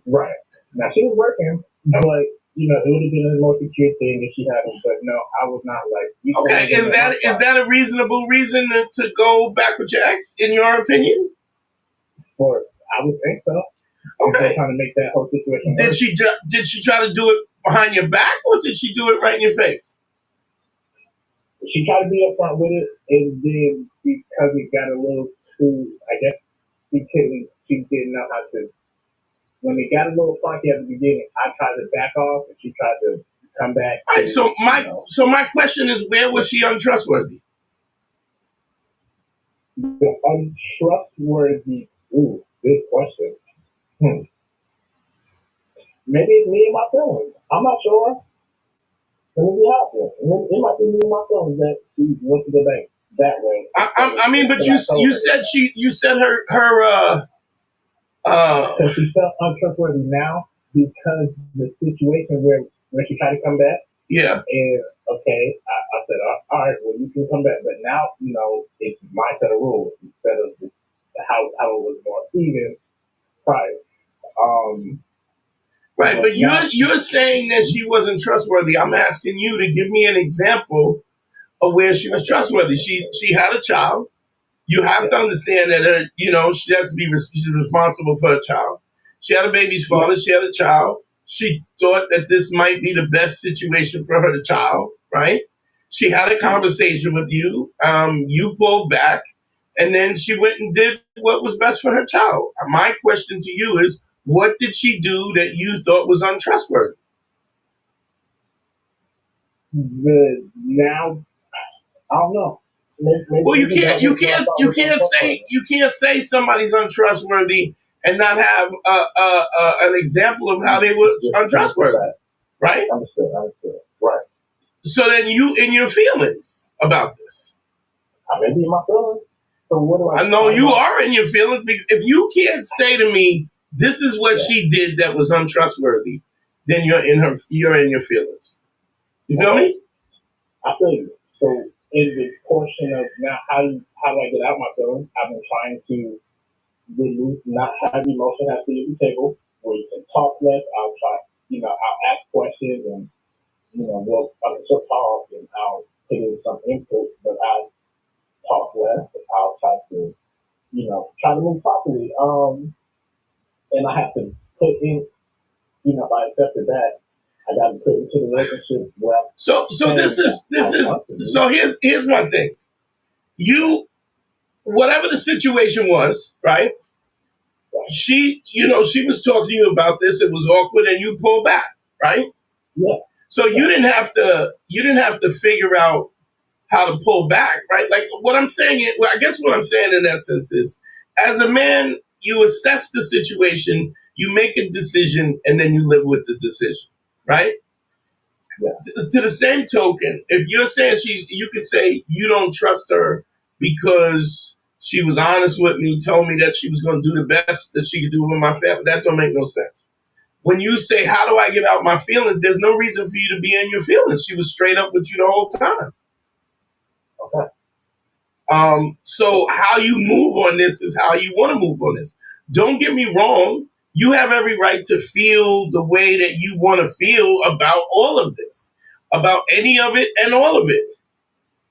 Right. Now she was working, but it would have been a more secure thing if she hadn't. But no, I was not like. Okay, is that a reasonable reason to go back with your ex, in your opinion? Or I would think so. Okay. Trying to make that whole situation. Did she try to do it behind your back, or did she do it right in your face? She tried to be upfront with it, and then because it got a little too, I guess she didn't know how to. When it got a little funky at the beginning, I tried to back off, and she tried to come back. All right. So my question is, where was she untrustworthy? The untrustworthy. Ooh, good question. Maybe it's me and my feelings. I'm not sure. Let me be honest. It might be me and my feelings that she went to the bank that way. But you said her So she felt untrustworthy now. because the situation where when she tried to come back, Yeah. and okay, I said, all right, well you can come back, but now it's my set of rules instead of how it was more even prior. Um, Right, but but now, you're saying that she wasn't trustworthy. I'm asking you to give me an example of where she was okay, trustworthy. She had a child. You have yeah, to understand that she has to be she's responsible for her child. She had a baby's yeah, father. She had a child. She thought that this might be the best situation for her child, right? She had a yeah. conversation with you. You pulled back, and then she went and did what was best for her child. My question to you is, what did she do that you thought was untrustworthy? The now I don't know. Well, you Maybe can't that you was what I can't thought you was can't say untrustworthy. you can't say somebody's untrustworthy and not have an example of how they were Just for untrustworthy, that. right? Understood. Right. So then you in your feelings about this. I may be in my feelings. So what do I? I know How do you I? are in your feelings because if you can't say to me this is what Yeah. she did that was untrustworthy, then you're in your feelings. You feel Okay. me? I feel you. So in the portion of now, how do I get out my feelings? I've been trying to remove, not have emotion have to be at the table where you can talk less. I'll try. I'll ask questions and we'll talk and I'll put in some input, but I'll talk less. I'll try to try to move properly. And I have to put in, if I accepted that, I got to put into the relationship where I'm So saying that this I is want to be. so here's my thing. You whatever the situation was, right? Right. She was talking to you about this. It was awkward, and you pulled back, right? Yeah, So yeah. you didn't have to figure out how to pull back, right? Like what I'm saying, well, I guess what I'm saying in essence is, as a man, you assess the situation, you make a decision, and then you live with the decision, right? Yeah. To the same token, if you're saying you could say you don't trust her because she was honest with me, told me that she was going to do the best that she could do with my family. That don't make no sense. When you say, "How do I get out my feelings?" There's no reason for you to be in your feelings. She was straight up with you the whole time. Okay. So how you move on this is how you want to move on this. Don't get me wrong. You have every right to feel the way that you want to feel about all of this, about any of it and all of it.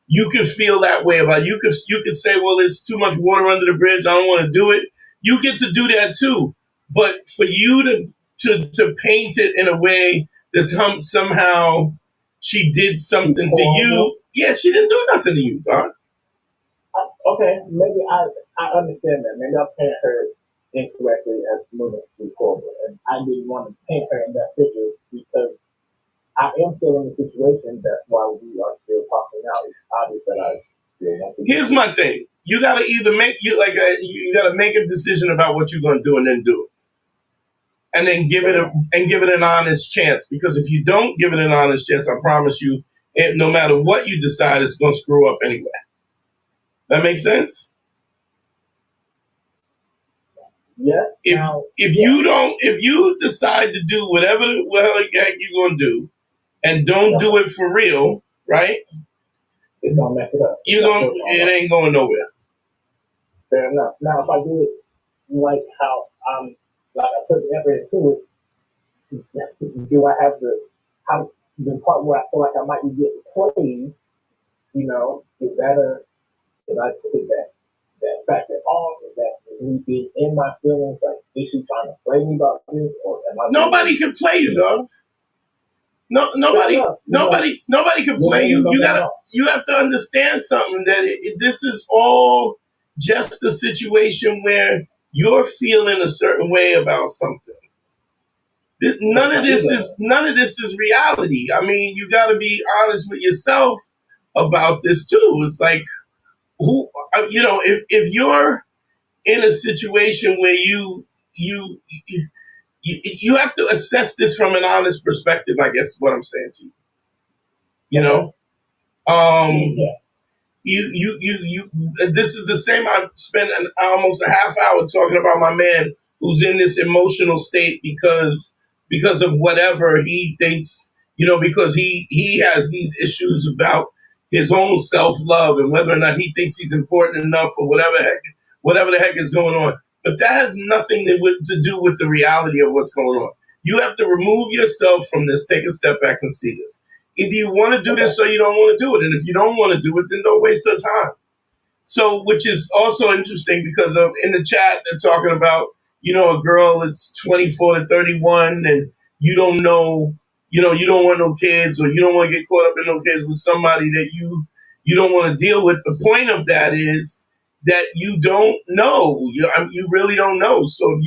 You can feel that way about it. You could say, well, there's too much water under the bridge. I don't want to do it. You get to do that too. But for you to paint it in a way that somehow she did She something to pulled on me. you, yeah, she didn't do nothing to you, dog. Okay, maybe I understand that. Maybe I paint her incorrectly as moving through forward, and I didn't want to paint her in that picture because I am still in the situation. That's why we are still talking now. It's obvious that I still want to be Here's with my you. thing. You gotta either you gotta make a decision about what you're gonna do and then do it. And then Fair enough. give it an honest chance. Because if you don't give it an honest chance, I promise you, no matter what you decide, it's gonna screw up anyway. That makes sense? Yeah. If Now, yeah, if you decide to do whatever the heck you're gonna do and don't yeah. do it for real, right? It's gonna mess it up. It's You're not gonna personal. it ain't going nowhere. Fair enough. Now, if I do it like how like I put the effort into it, do I have how the part where I feel like I might be getting played? Is that did I take that factor off? Is that me being in my feelings? Like, is she trying to play me about this, or am I being? Nobody can play you, dog. No, Fair enough. nobody can Your play name you. is on that wrong. You have to understand something that this is all just a situation where you're feeling a certain way about something. That's my ego. None of this is reality. I mean, you got to be honest with yourself about this too. It's like who if you're in a situation where you you have to assess this from an honest perspective. I guess is what I'm saying to you. You Okay. know, um, Yeah. This is the same. I spent almost a half hour talking about my man who's in this emotional state because because of whatever he thinks, because he has these issues about his own self love and whether or not he thinks he's important enough or whatever the heck is going on. But that has nothing to do with the reality of what's going on. You have to remove yourself from this, take a step back and see this. Either you want to do this or you don't want to do it. And if you don't want to do it, then don't waste your time. So, which is also interesting because of in the chat, they're talking about, a girl that's 24 to 31 and you don't know, you don't want no kids or you don't want to get caught up in no kids with somebody that you don't want to deal with. The point of that is that you don't know. You really don't know. So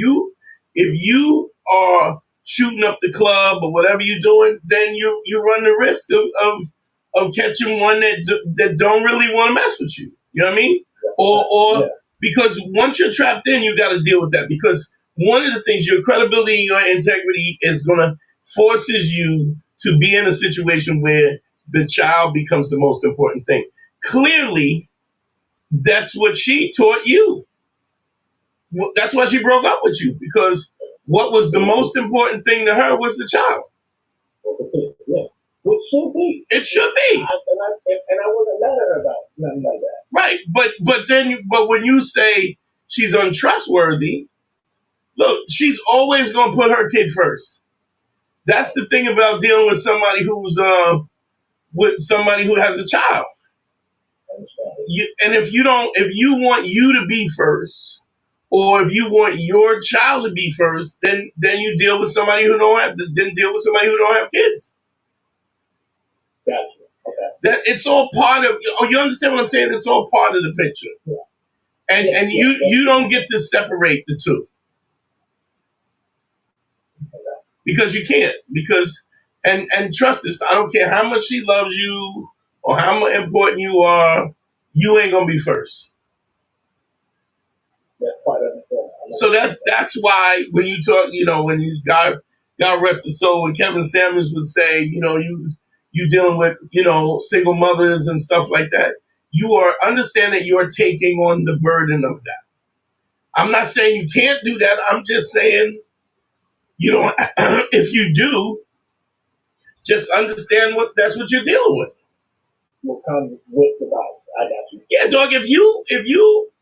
if you are shooting up the club or whatever you're doing, then you run the risk of catching one that don't really want to mess with you. You know what I mean? Or because once you're trapped in, you got to deal with that. Because one of the things, your credibility and your integrity is going to forces you to be in a situation where the child becomes the most important thing. Clearly, that's what she taught you. That's why she broke up with you, because what was the most important thing to her was the child. Yeah. Which should be. It should be. And I wasn't mad at her about nothing like that. Right, but when you say she's untrustworthy, look, she's always going to put her kid first. That's the thing about dealing with somebody who has a child. And if you want you to be first, or if you want your child to be first, then you deal with somebody who don't have kids. Gotcha. Okay. That it's all part of. Oh, you understand what I'm saying? It's all part of the picture. Yeah. And you don't get to separate the two. Because you can't. Because and trust this, I don't care how much she loves you or how important you are, you ain't gonna be first. That's quite understandable. So that's why when you talk, when you God rest his soul, when Kevin Samuels would say, you dealing with, single mothers and stuff like that, you are understand that you're taking on the burden of that. I'm not saying you can't do that. I'm just saying, if you do, just understand that's what you're dealing with. What comes with the box? I got you. Yeah, dog. If you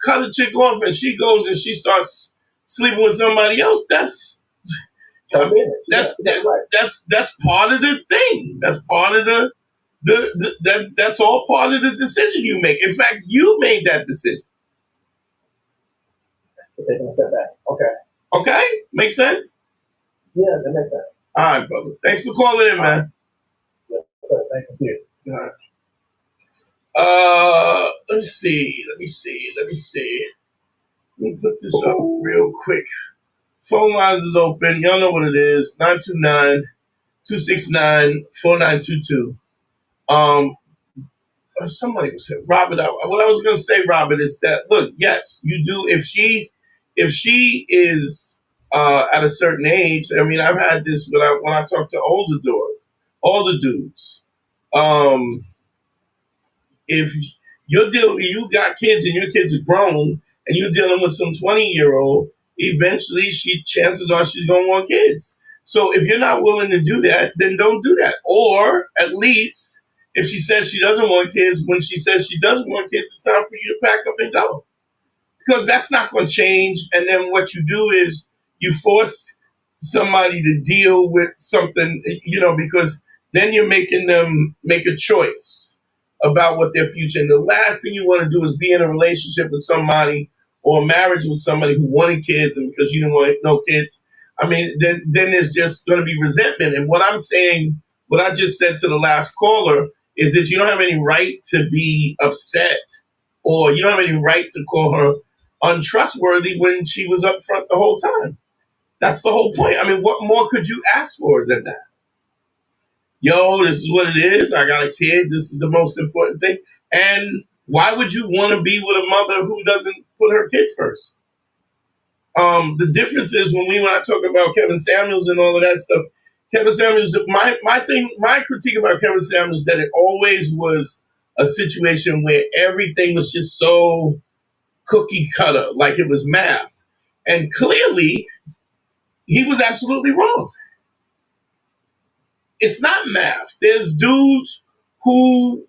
cut a chick off and she goes and she starts sleeping with somebody else, that's part of the thing. That's part of that's all part of the decision you make. In fact, you made that decision. Taking a step back. Okay. Okay, make sense? Yeah, that makes sense. All right, brother. Thanks for calling in, man. Yes, thank you. All right. Let me see. Let me put this up real quick. Phone lines is open. Y'all know what it is. 929-269-4922. Somebody was saying, Robert, what I was going to say, Robert, is that, look, yes, you do. If she is at a certain age, I mean, I've had this when I talk to older dudes. If you got kids and your kids are grown and you're dealing with some 20-year-old, eventually chances are she's going to want kids. So if you're not willing to do that, then don't do that. Or at least if she says she doesn't want kids, when she says she doesn't want kids, it's time for you to pack up and go. Because that's not going to change. And then what you do is you force somebody to deal with something, because then you're making them make a choice about what their future. And the last thing you want to do is be in a relationship with somebody or a marriage with somebody who wanted kids, and because you didn't want no kids, I mean, then there's just going to be resentment. And what I'm saying, what I just said to the last caller, is that you don't have any right to be upset, or you don't have any right to call her untrustworthy when she was up front the whole time. That's the whole point. I mean, what more could you ask for than that? Yo, this is what it is. I got a kid. This is the most important thing. And why would you want to be with a mother who doesn't put her kid first? The difference is when I talk about Kevin Samuels and all of that stuff, Kevin Samuels, my critique about Kevin Samuels, that it always was a situation where everything was just so cookie cutter, like it was math. And clearly, he was absolutely wrong. it's not math. There's dudes who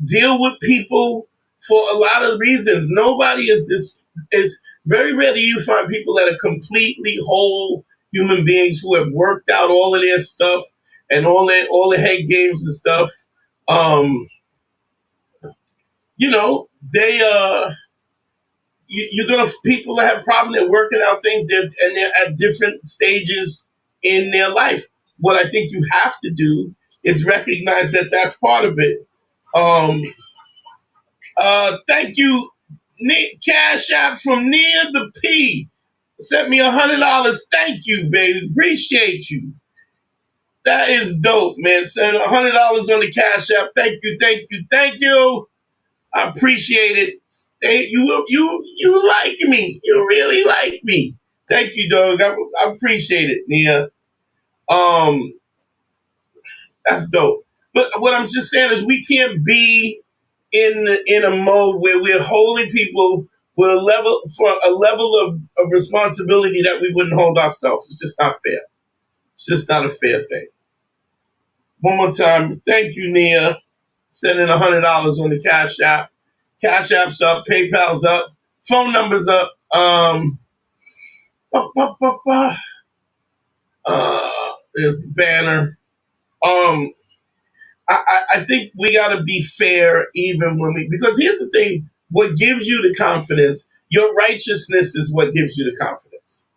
deal with people for a lot of reasons. Nobody is this is very rare do you find people that are completely whole human beings who have worked out all of their stuff and all the head games and stuff. Um, they you're gonna people that have problems. They're working out things. They're at different stages in their life. What I think you have to do is recognize that that's part of it. Um, thank you, Cash App from Near the P. Sent me $100. Thank you, baby. Appreciate you. That is dope, man. Send $100 on the Cash App. Thank you, thank you, thank you. I appreciate it. Hey, you like me. You really like me. Thank you, dog. I appreciate it, Nia. Um, that's dope. But what I'm just saying is we can't be in a mode where we're holding people with a level of responsibility that we wouldn't hold ourselves. It's just not fair. It's just not a fair thing. One more time, thank you, Nia. Sending $100 on the Cash App. Cash App's up, PayPal's up, phone number's up. Bah, bah, bah, bah. There's the banner. I think we got to be fair even when because here's the thing: what gives you the confidence? Your righteousness is what gives you the confidence.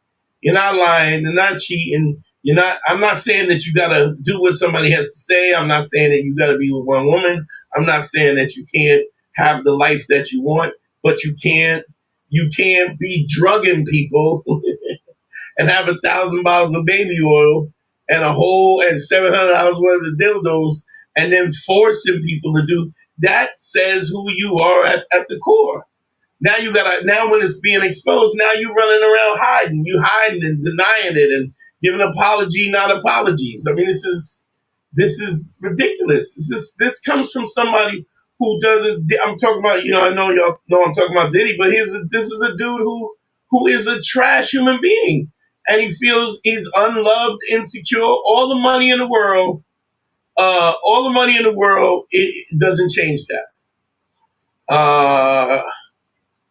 You're not lying. You're not cheating. You're not. I'm not saying that you got to do what somebody has to say. I'm not saying that you got to be with one woman. I'm not saying that you can't have the life that you want, but you can't. You can't be drugging people and have 1,000 bottles of baby oil and $700 worth of dildos, and then forcing people to do that. Says who you are at the core. Now when it's being exposed, now you running around hiding. You hiding and denying it and giving apology, not apologies. I mean, this is ridiculous. This comes from somebody who doesn't. I'm talking about, I know y'all know I'm talking about Diddy, but this is a dude who is a trash human being, and he feels he's unloved, insecure, all the money in the world. All the money in the world, it doesn't change that.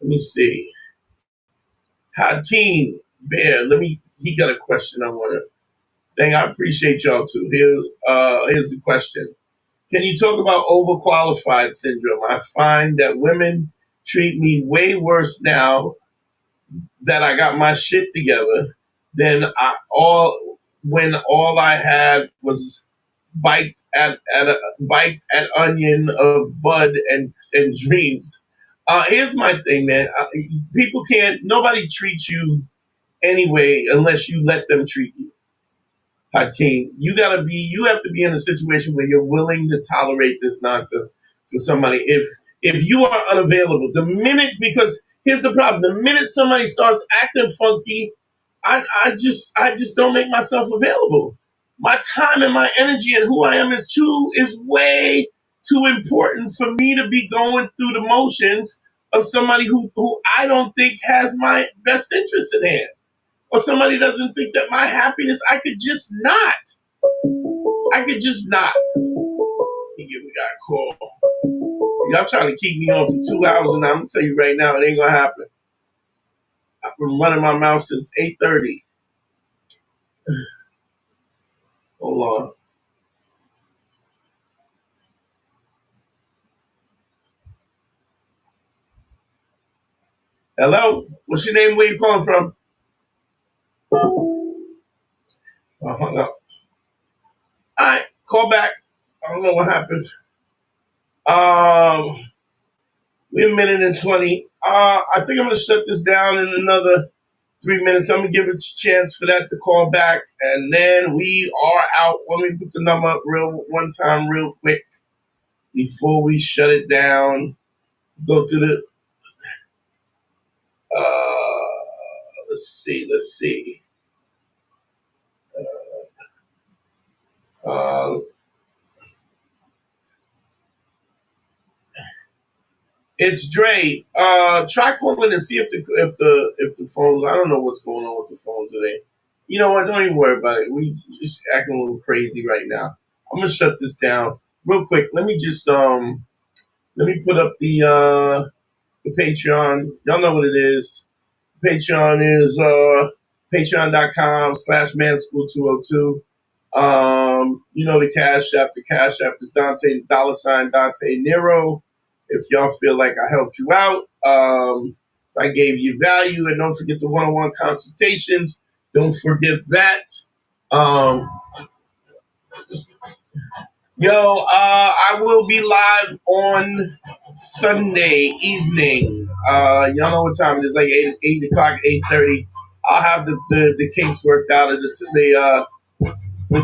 Let me see. Hakeem Bear, he got a question I want to. Dang, I appreciate y'all too. Here's the question. Can you talk about overqualified syndrome? I find that women treat me way worse now that I got my shit together than when all I had was bite at onion of bud and dreams. Here's my thing, man. Nobody treats you anyway unless you let them treat you. Hakeem, you have to be in a situation where you're willing to tolerate this nonsense for somebody. If you are unavailable, because here's the problem: the minute somebody starts acting funky, I just don't make myself available. My time and my energy and who I am is way too important for me to be going through the motions of somebody who I don't think has my best interest in hand, or somebody doesn't think that my happiness, I could just not. I could just not. We got a call. Y'all trying to keep me on for 2 hours, and I'm gonna tell you right now, it ain't gonna happen. I've been running my mouth since 8:30. Hold on. Hello? What's your name? Where you calling from? Oh, hung up. All right, call back. I don't know what happened. We're a minute and 20. I think I'm gonna shut this down in another 3 minutes. I'm gonna give it a chance for that to call back, and then we are out. Let me put the number up one time real quick before we shut it down. Go through the. Let's see. Uh, it's Dre. Try calling and see if the phones. I don't know what's going on with the phones today. You know what? Don't even worry about it. We just acting a little crazy right now. I'm gonna shut this down real quick. Let me just let me put up the Patreon. Y'all know what it is. Patreon is patreon.com/manschool202. You know the Cash App. The Cash App is Dante Dante Nero. If y'all feel like I helped you out, if I gave you value, and don't forget the one-on-one consultations. Don't forget that. Um, I will be live on Sunday evening. Y'all know what time it is, like 8 o'clock, 8:30. I'll have the kinks worked out of the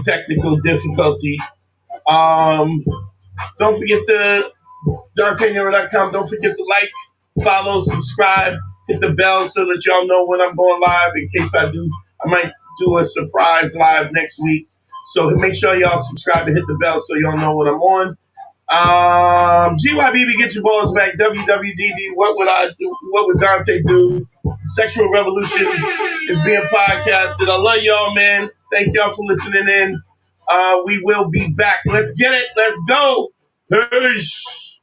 technical difficulty. Don't forget to DanteNero.com. Don't forget to like, follow, subscribe, hit the bell so that y'all know when I'm going live. In case I do, I might do a surprise live next week. So make sure y'all subscribe and hit the bell so y'all know when I'm on. GYBB, get your balls back. WWDD, what would I do? What would Dante do? Sexual Revolution is being podcasted. I love y'all, man. Thank y'all for listening in. We will be back. Let's get it. Let's go. Peace.